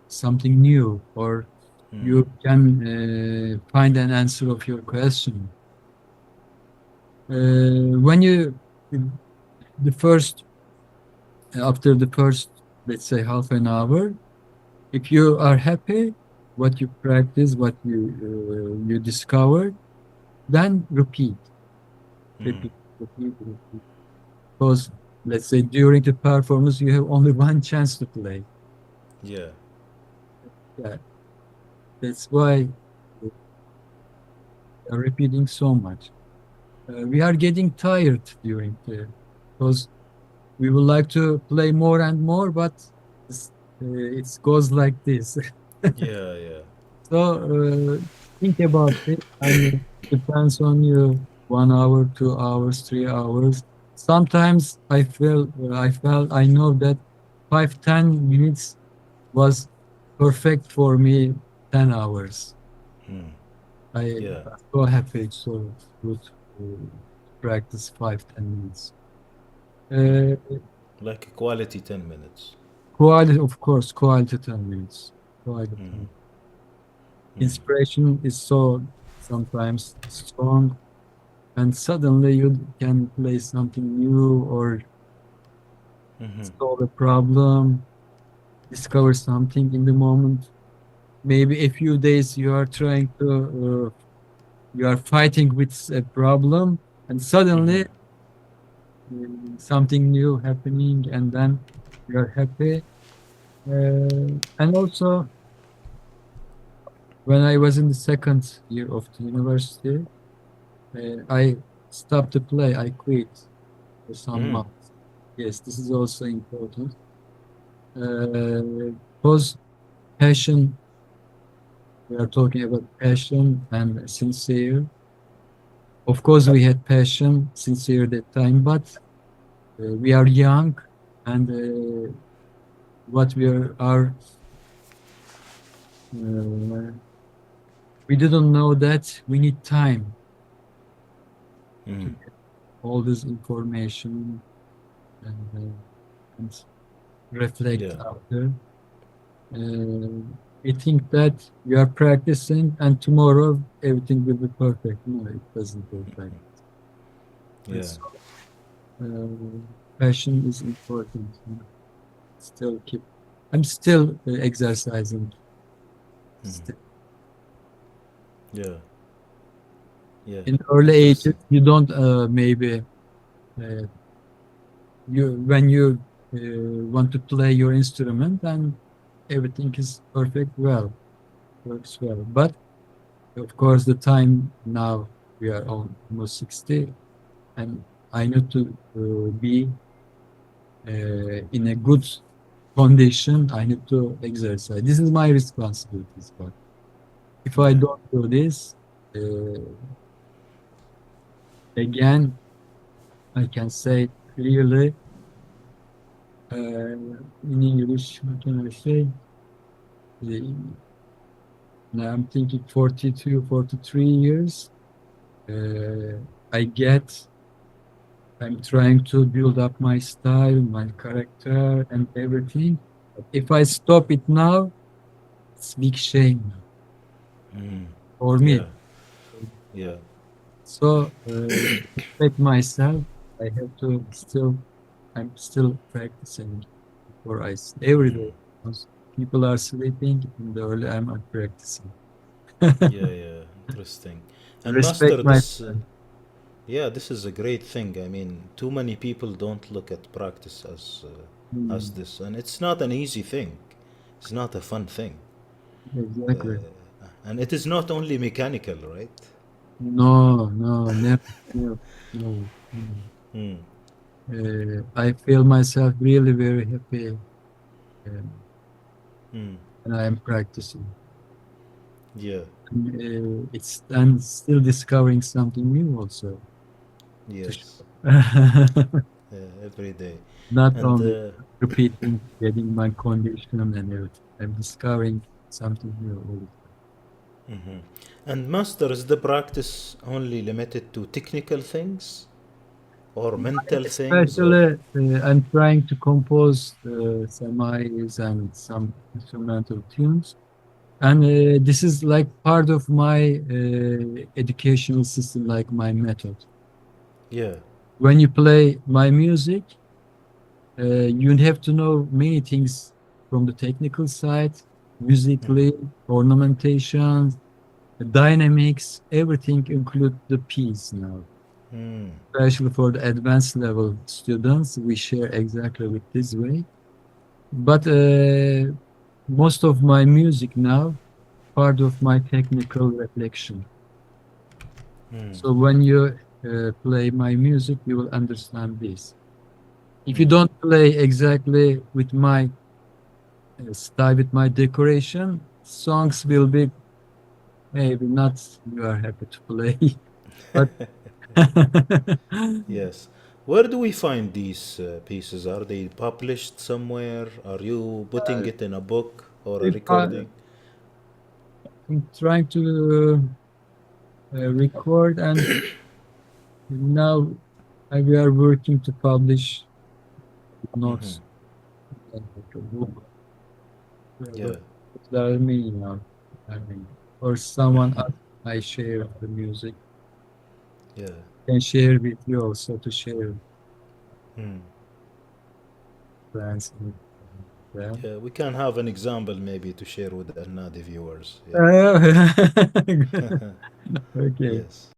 something new, or you can find an answer of your question. When you, after the first, let's say half an hour, if you are happy, what you practice, what you discover, then repeat. Because let's say during the performance, you have only one chance to play. Yeah. That's why we are repeating so much. We are getting tired during because we would like to play more and more, but it goes like this. Yeah. So think about it. It depends on you. 1 hour, 2 hours, 3 hours. Sometimes I know that 5-10 minutes was perfect for me. 10 hours. I'm so happy, so good to practice 5-10 minutes. Like quality 10 minutes. Quality, of course, quality 10 minutes. Inspiration is so sometimes strong, and suddenly you can play something new or solve a problem, discover something in the moment. Maybe a few days you are trying to, you are fighting with a problem, and suddenly something new happening, and then you are happy. And also, when I was in the second year of the university, I stopped to play. I quit for some months. Yes, this is also important. Because passion, we are talking about passion and sincere. Of course, we had passion, sincere at that time, but we are young, and what we are we didn't know that we need time to get all this information and reflect after. We think that we are practicing and tomorrow everything will be perfect. No, it doesn't work like that. So, passion is important. I'm still exercising. Yeah. In early ages, you don't maybe when you want to play your instrument and everything is works well. But of course, the time now we are almost 60, and I need to be in a good condition. I need to exercise. This is my responsibility. But if I don't do this, Again, I can say clearly in English, what can I say? Now I'm thinking 42, 43 years. I'm trying to build up my style, my character, and everything. If I stop it now, it's big shame for me. Yeah. Yeah. So, respect myself. I have to I'm still practicing before every day. Because people are sleeping in the early, I'm practicing. Yeah. Interesting. And Respect Master, myself. this is a great thing. I mean, too many people don't look at practice as this, and it's not an easy thing. It's not a fun thing, Exactly. and it is not only mechanical, right? No, never, no, no. Mm. I feel myself really very happy Mm. when I am practicing. Yeah. I'm still discovering something new also. Yes. Every day. Not And only repeating, getting my condition and everything. I'm discovering something new all the time. mhm. And Master, is the practice only limited to technical things or mental things, or? Especially, I'm trying to compose semis and some instrumental tunes. And this is like part of my educational system, like my method. Yeah. When you play my music, you have to know many things from the technical side, musically, ornamentation, dynamics, everything include the piece now. Mm. Especially for the advanced level students, we share exactly with this way. But most of my music now, part of my technical reflection. Mm. So when you play my music, you will understand this. If you Mm. don't play exactly with my style, with my decoration, songs will be maybe not you are happy to play, but Yes. Where do we find these pieces? Are they published somewhere? Are you putting it in a book or a if recording? I'm trying to record, and now we are working to publish notes like a book. Yeah. There are many now. I mean, or someone else I share the music Yeah. can share with you also to share Mm. friends and them. Yeah. We can have an example maybe to share with the Alnadi viewers. Yeah. Okay. Yes.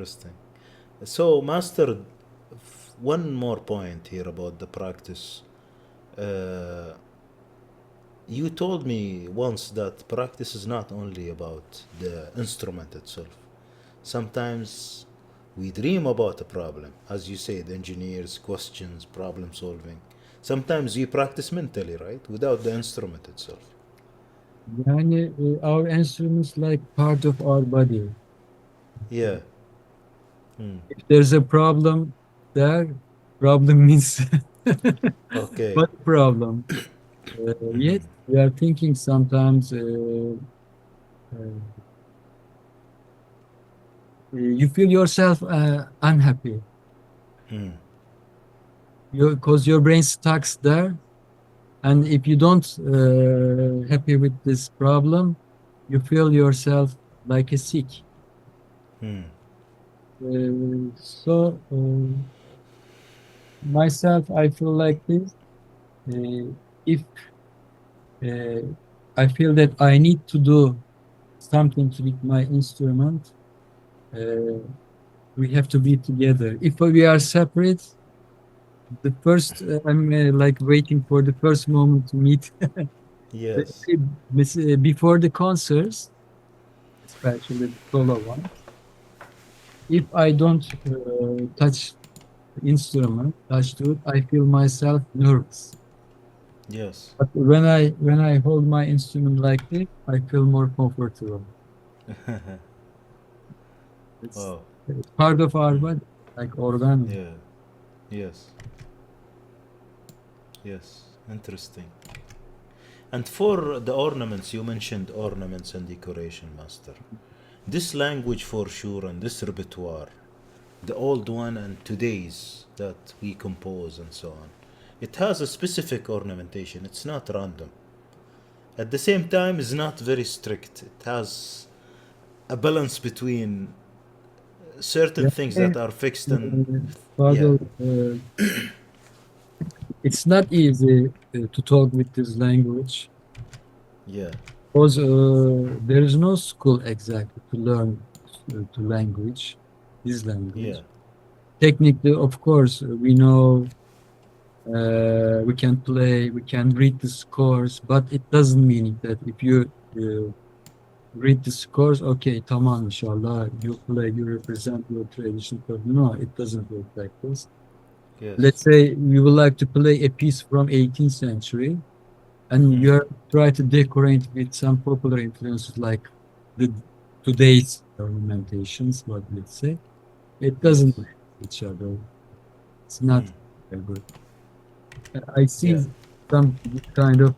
interesting. So, Master, one more point here about the practice. Uh, you told me once that practice is not only about the instrument itself. Sometimes we dream about a problem, as you said, engineers, questions, problem solving. Sometimes we practice mentally, right? Without the instrument itself. Yani our instruments like part of our body. Yeah. Hmm. If there's a problem there, problem means Okay. what problem? Yes, we are thinking sometimes you feel yourself unhappy Hmm. because your brain stucks there, and if you don't happy with this problem, you feel yourself like a sick. Hmm. So myself, I feel like this. If I feel that I need to do something with my instrument, uh, we have to be together. If we are separate, the first I'm like waiting for the first moment to meet. Yes. Before the concerts, especially the solo one. If I don't touch the instrument, touch to it, I feel myself nervous. Yes. But when I hold my instrument like this, I feel more comfortable. It's, Wow. it's part of our Hmm. body, like organ. Yeah. Yes. Yes. Interesting. And for the ornaments, you mentioned ornaments and decoration, Master. This language for sure and this repertoire, the old one and today's that we compose and so on, it has a specific ornamentation. It's not random. At the same time, it's not very strict. It has a balance between certain Yeah. things that are fixed and yeah, Pardon, it's not easy to talk with this language yeah, because there is no school exactly to learn to language, this yeah, language. Technically, of course, we know we can play, we can read the scores, but it doesn't mean that if you read the scores, okay, tamam inshallah, you play, you represent your tradition. But no, it doesn't work like this. yes, Let's say you would like to play a piece from 18th century, and hmm, you're try to decorate with some popular influences like the today's ornamentations, what let's say, it yes, doesn't match each other. It's not hmm, very good. I see yeah, some kind of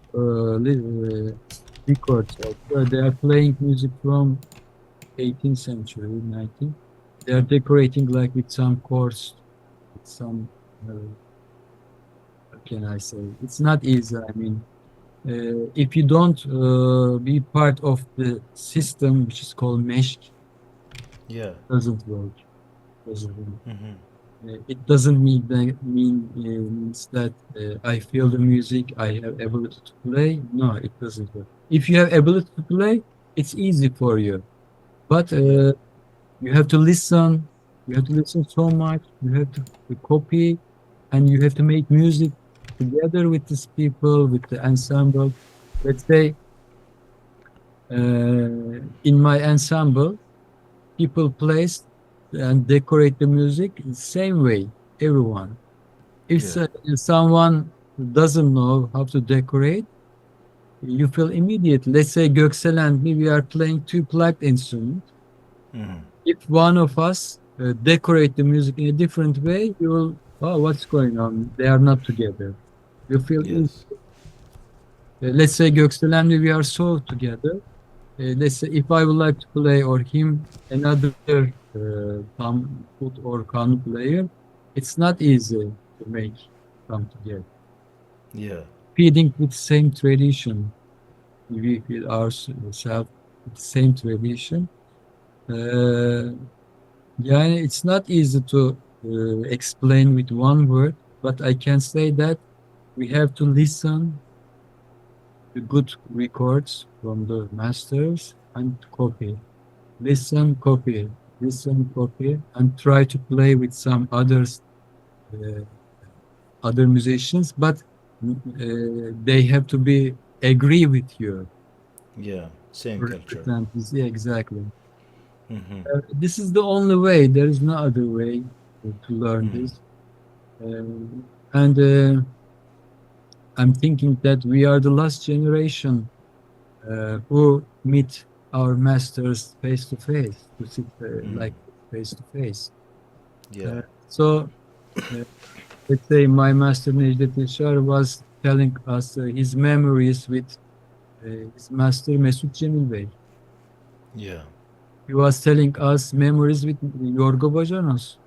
records also. They are playing music from 18th century, 19th. They are decorating like with some chords, with some, how can I say? It's not easy. I mean, if you don't be part of the system, which is called mesh, yeah, doesn't work. Doesn't work. hmm, It doesn't means that I feel the music, I have ability to play. No, it doesn't work. If you have ability to play, it's easy for you. But yeah, you have to listen. You have to listen so much. You have to copy, and you have to make music together with these people, with the ensemble. Let's say in my ensemble, people place and decorate the music in the same way. Everyone. If yeah, someone doesn't know how to decorate, you feel immediate. Let's say Göksel and me, we are playing two plucked instruments. hmm, If one of us decorate the music in a different way, you will, oh, what's going on? They are not together. You feel easy. yes, Let's say Göksel and me, we are so together. Let's say if I would like to play or him another tam flute or kanun player, it's not easy to make come together. yeah, Feeding with same tradition, we feed ourselves with the same tradition. Uh, Yani it's not easy to explain with one word, but I can say that we have to listen to good records from the masters and copy. Listen, copy. listen, copy, and try to play with some others, uh, other musicians, but they have to be agree with you. Yeah, same culture. Represent this. Yeah, exactly. Mm-hmm. This is the only way. There is no other way to learn Mm-hmm. this. And I'm thinking that we are the last generation who meet our masters face to face, to sit Mm. like face to face. Yeah. So uh, let's say my master Necdat Yeşar was telling us his memories with his master Mesut Cemil Bey. Yeah. He was telling us memories with Yorgo Bacanos.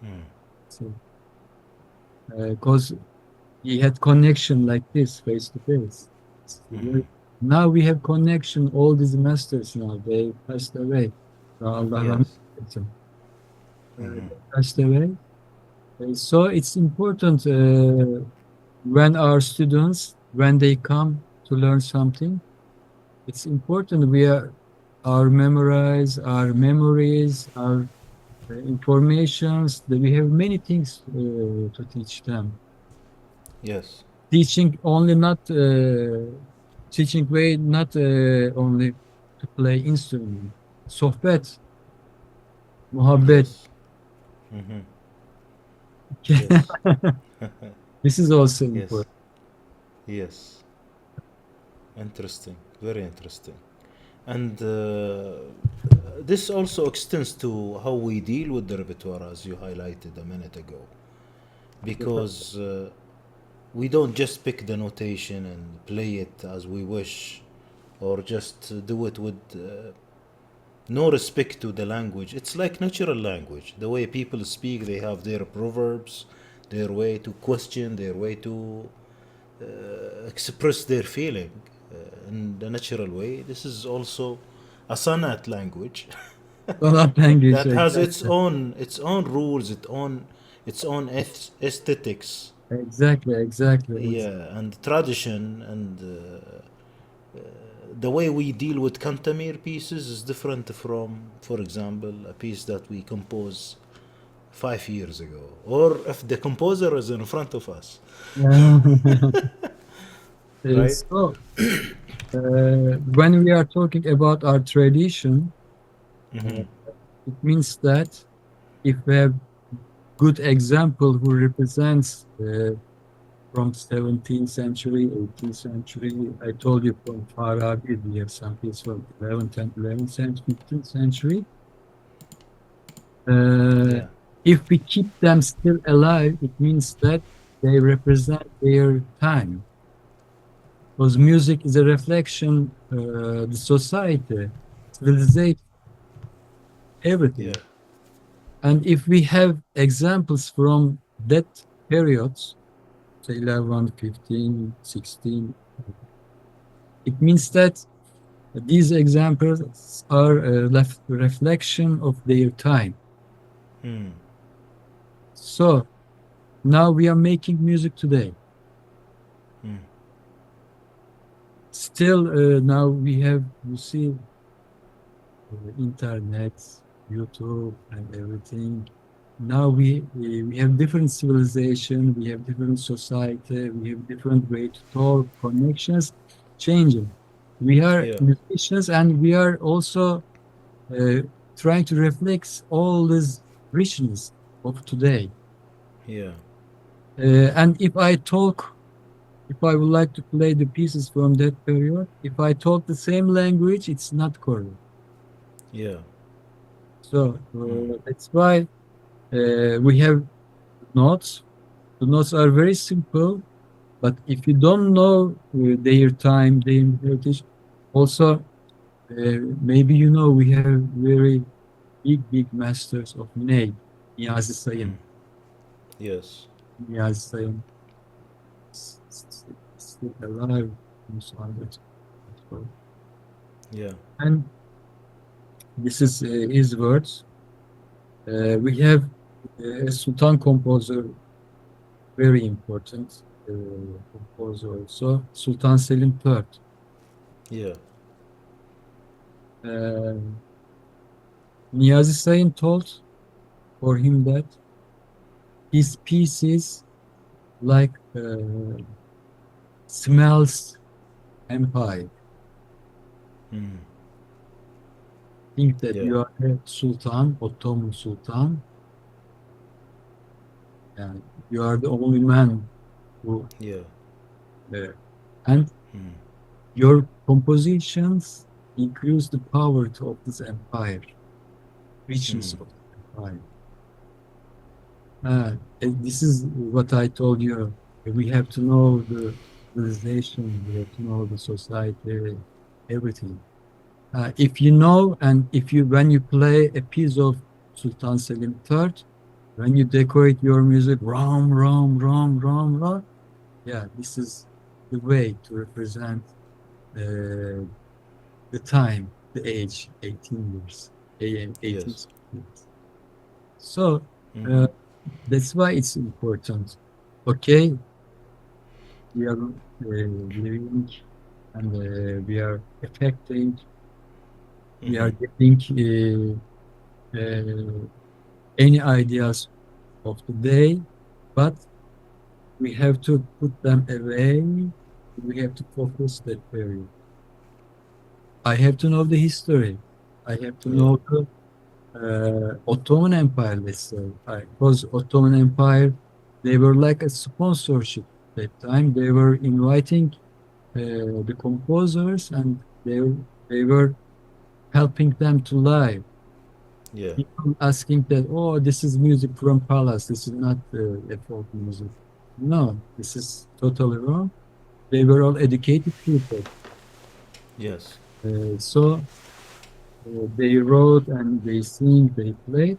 Mm. So, because he had connection like this, face to face. Mm-hmm. Now we have connection. All these masters now they passed away. Allah rahmet Yes. eylesin. Mm-hmm. They passed away. So it's important when our students, when they come to learn something, it's important we are our memorize, our memories, our informations. That we have many things to teach them. Yes. Teaching only not teaching way not only to play instrument. Sohbet, muhabbet. Yes. Mm-hmm. Yes. This is also Yes. important. Yes. Interesting. Very interesting. And this also extends to how we deal with the repertoire, as you highlighted a minute ago, because we don't just pick the notation and play it as we wish, or just do it with no respect to the language. It's like natural language. The way people speak, they have their proverbs, their way to question, their way to express their feeling in the natural way. This is also a sonat language Dolap language, that has exactly. its own rules, its own aesthetics, Exactly, exactly. yeah, and tradition, and the way we deal with cantamir pieces is different from, for example, a piece that we compose 5 years ago, or if the composer is in front of us, Yeah. right? So, when we are talking about our tradition, Mm-hmm. uh, it means that if we have good example who represents from 17th century, 18th century, I told you from Farabi, we have some piece from 11th and 11th century, 15th century. Uh, Yeah. if we keep them still alive, it means that they represent their time. Because music is a reflection, the society, civilization, Yeah. everything. And if we have examples from that periods, say 11, 15, 16, it means that these examples are a reflection of their time. Hmm. So now we are making music today. Hmm. Still, now we have, you see, internet, YouTube, and everything. Now we have different civilization, we have different society, we have different way to talk, connections changing. We are Yeah. musicians, and we are also uh, trying to reflect all this richness of today. Yeah. And if I would like to play the pieces from that period, if I talk the same language, it's not correct. Yeah. So Hmm. that's why we have notes. The notes are very simple, but if you don't know their time, their heritage, also maybe you know we have very big masters of Ney, Niyazi Hmm. Sayın. Yes. Niyazi Sayın still alive. So on that. Yeah. And this is his words. We have a Sultan composer, very important composer also, Sultan Selim III. Yeah. Uh, Niyazi Sayin told for him that his pieces like smells empire. Mm. Think that Yeah. you are a sultan, Ottoman sultan, and you are the only man who Yeah. there. And Mm. your compositions increase the power of this empire, richness Mm. of the empire. And this is what I told you. We have to know the civilization, we have to know the society, everything. If you know, and if you when you play a piece of Sultan Selim III, when you decorate your music, ram, ram, ram, ram, ram, yeah, this is the way to represent uh, the time, the age, 18 years, 18 Yes. years. So Mm-hmm. uh, that's why it's important. Okay, we are living and we are affecting, we Mm-hmm. are getting any ideas of the day, but we have to put them away. We have to focus that area. I have to know the history. I have to Yeah. know the Ottoman Empire, let's say. Because Ottoman Empire, they were like a sponsorship at that time. They were inviting the composers and they were helping them to live. Yeah. People asking that, oh, this is music from palace. This is not a folk music. No, this is totally wrong. They were all educated people. Yes. So they wrote and they sing, they play.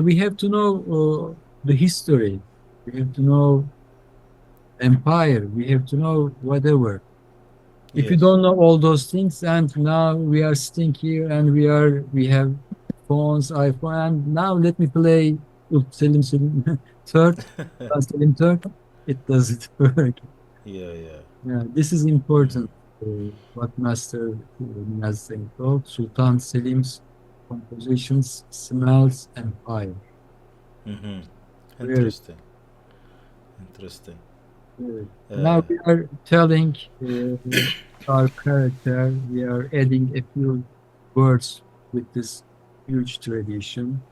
We have to know the history. We have to know empire. We have to know whatever. If you Yes. don't know all those things, and now we are sitting here and we have phones, iPhone, and now let me play Selim third, Selim third. It doesn't work. Yeah. Yeah. Yeah, this is important. What Master Nazim told, Sultan Selim's compositions smells empire. Mm-hmm. Very, Interesting. Interesting. very. Now Uh, we are telling our character, we are adding a few words with this huge tradition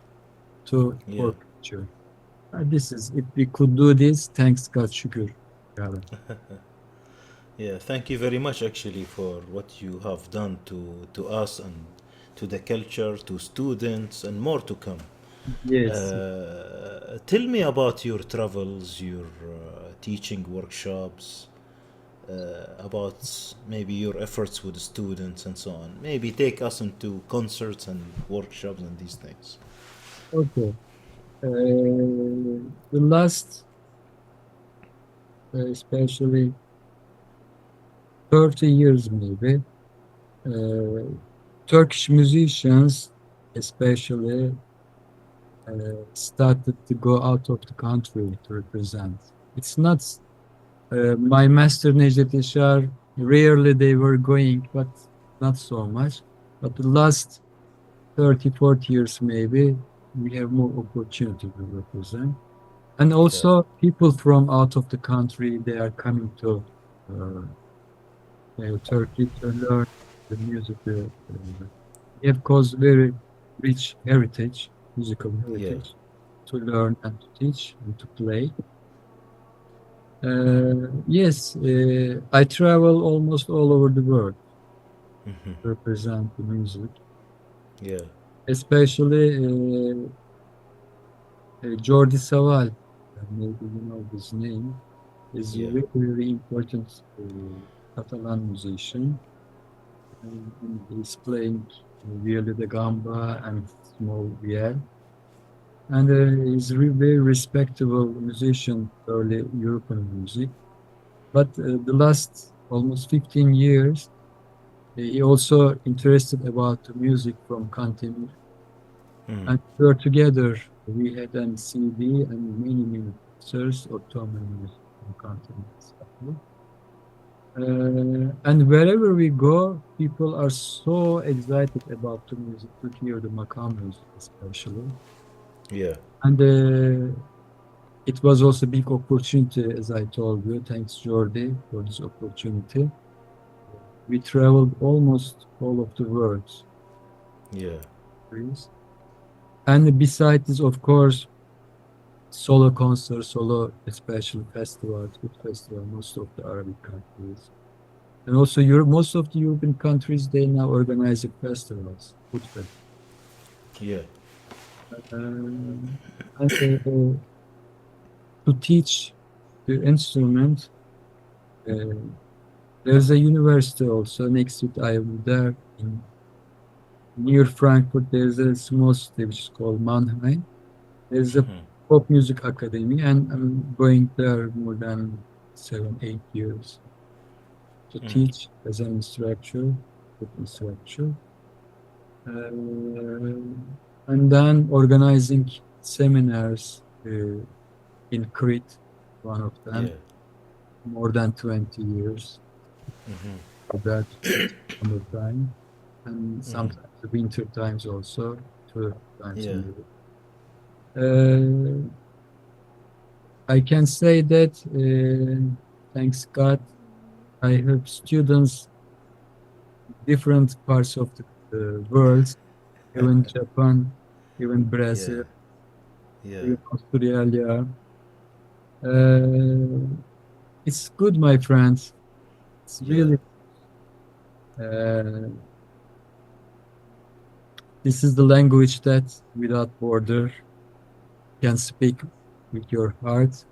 to yeah. our picture. This is, if we could do this, thanks God, şükür. Yeah. Yeah. Thank you very much, actually, for what you have done to us and to the culture, to students, and more to come. Yes. Tell me about your travels, your teaching workshops, about maybe your efforts with the students and so on. Maybe take us into concerts and workshops and these things. Okay. The last, especially 30 years maybe, uh, Turkish musicians especially started to go out of the country to represent. It's not my master Necdet Yeşar, rarely they were going, but not so much. But the last 30, 40 years maybe, we have more opportunity to represent. And Yeah. also people from out of the country, they are coming to uh, Turkey to learn the music. We have caused very rich heritage, musical Yeah. heritage, to learn and to teach and to play. Yes, I travel almost all over the world to represent the music, Yeah. especially Jordi Savall, maybe you know his name, is a Yeah. very, very important Catalan musician. He's playing viola da gamba and small viol. And he's a very respectable musician, early European music. But the last almost 15 years, he also interested about the music from Kantemir. Mm. And we were together. We had an CD and many, many concerts of Ottoman music from Kantemir. And wherever we go, people are so excited about the music, to hear the makam music especially. Yeah. And it was also a big opportunity, as I told you. Thanks, Jordi, for this opportunity. We traveled almost all of the world. Yeah. Please. And besides this, of course, solo concerts, solo, especially festivals, good festival, most of the Arabic countries. And also, Europe, most of the European countries, they now organize festivals, food festivals. Yeah. And to teach the instrument, uh, there's a university also next to it. I am there in near Frankfurt. There's a small city which is called Mannheim. There's a pop music academy, and I'm going there more than 7, 8 years to teach as an instructor, pop instructor. And then organizing seminars in Crete, one of them, Yeah. more than 20 years for that summertime, and sometimes the winter times also, 2 times a Yeah. year. I can say that, thanks God, I have students different parts of the world, even Japan, even Yeah. Brazil, Yeah. even Australia. Uh, it's good, my friends. It's Yeah. really, uh, this is the language that without border can speak with your heart.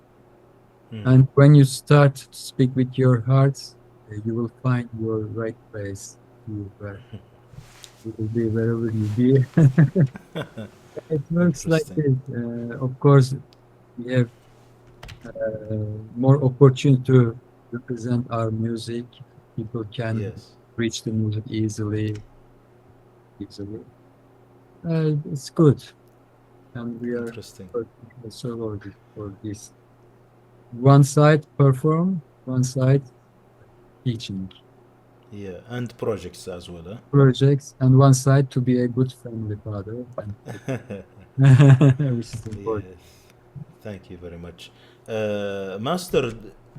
And when you start to speak with your heart, you will find your right place. You will be wherever you be. It works like Interesting. this. Of course, we have more opportunity to represent our music. People can Yes. reach the music easily. It's good, and we are Interesting. working also for this. One side perform, one side teaching Yeah. And projects as well, huh? projects, and one side to be a good family father, and which is important. Yes. Thank you very much. Master,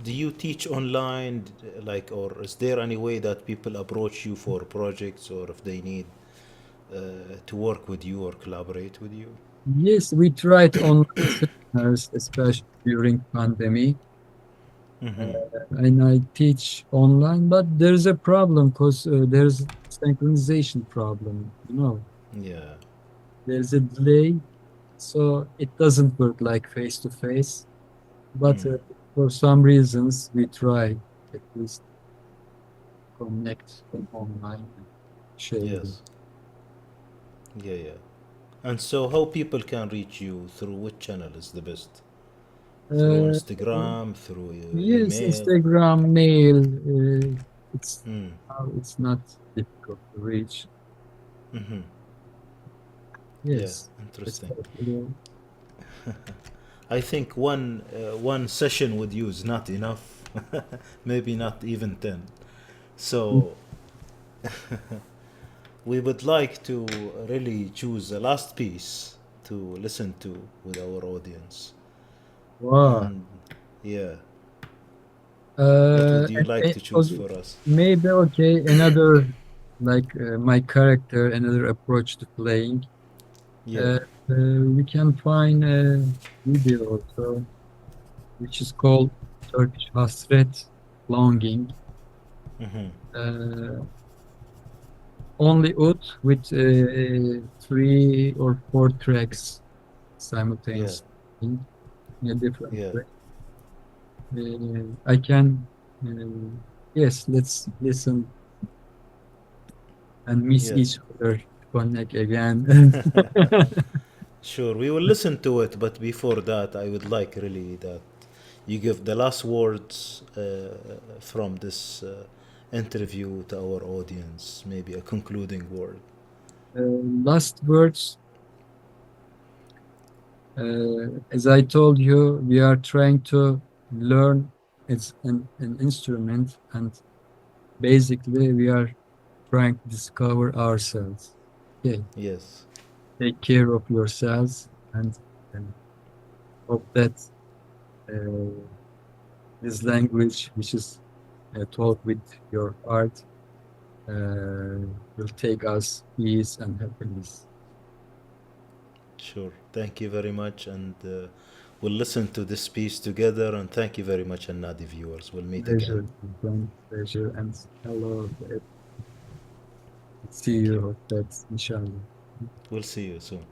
do you teach online, like, or is there any way that people approach you for projects, or if they need to work with you or collaborate with you? Yes, we tried online seminars, especially during pandemic, and I teach online, but there's a problem because there's synchronization problem. Yeah. There's a delay, so it doesn't work like face to face. But for some reasons, we try at least connect online and share them. Yes. Yeah, yeah. And so, how people can reach you through which channel is the best? Through Uh, Instagram, through yes, email? Instagram, mail. It's Hmm. it's not difficult to reach. Yeah, Yes, it's interesting. possible. I think one session with you is not enough. Maybe not even 10. So we would like to really choose a last piece to listen to with our audience. Wow. And yeah, what Uh, would you like to choose okay, for us? maybe okay. Another like my character, another approach to playing. Yeah. Uh, we can find a video also, which is called Turkish Hasret Longing. Uh, Only oud with 3 or 4 tracks Yeah. simultaneously in a different Yeah. way. I can, yes, let's listen and miss Yeah. each other, connect again. Sure, we will listen to it, but before that, I would like really that you give the last words from this interview to our audience, maybe a concluding word. Last words, as I told you, we are trying to learn it's an instrument, and basically we are trying to discover ourselves. Okay, Yes. take care of yourselves and hope that uh, this language, which is talk with your heart, will take us peace and happiness. Sure. Thank you very much, and we'll listen to this piece together. And thank you very much, Alnadi viewers. We'll meet again. Pleasure, friend, pleasure, and hello. See Thank you, you. hope that inshallah. We'll see you soon.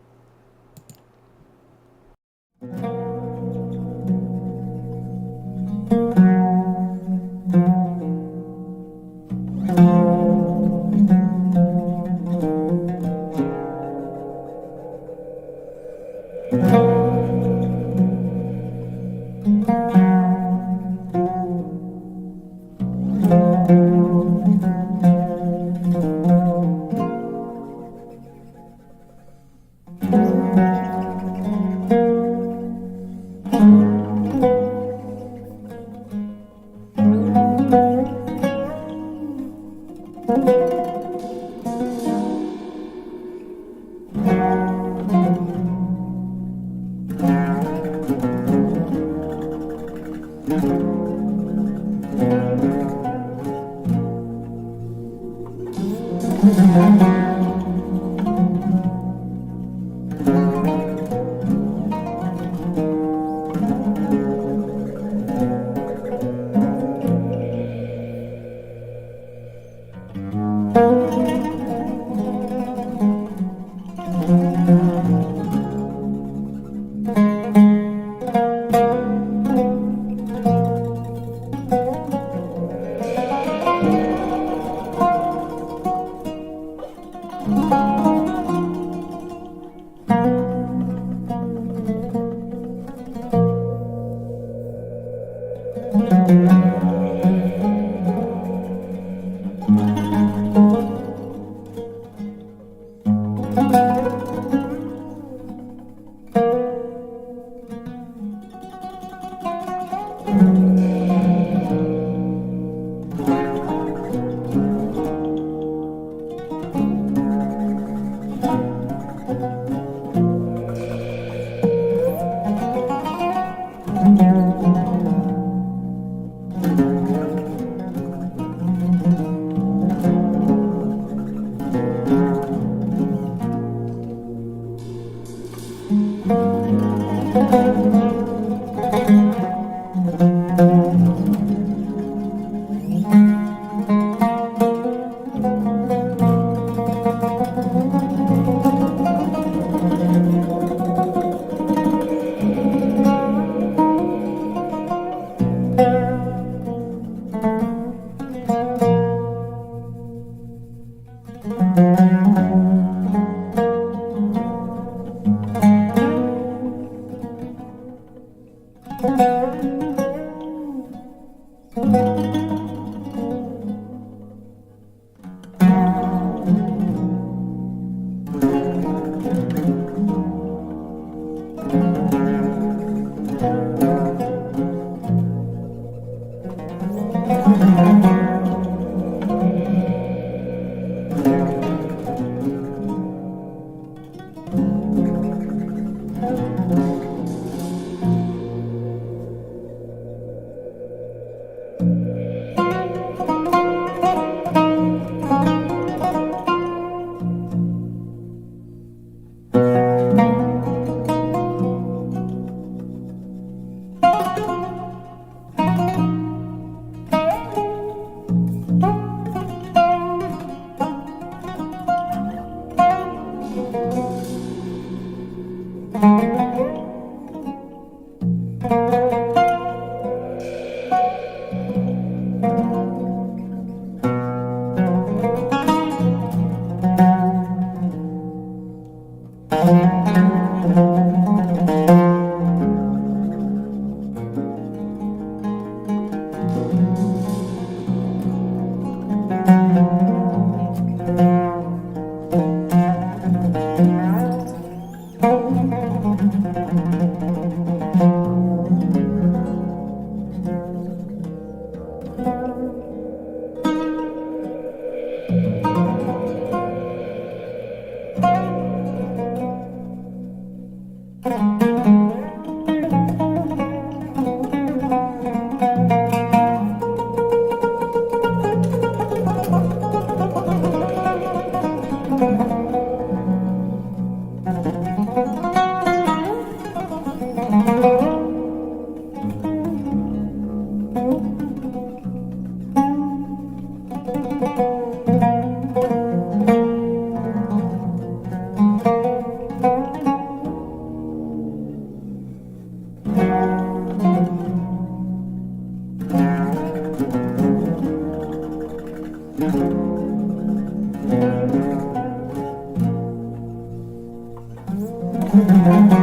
you.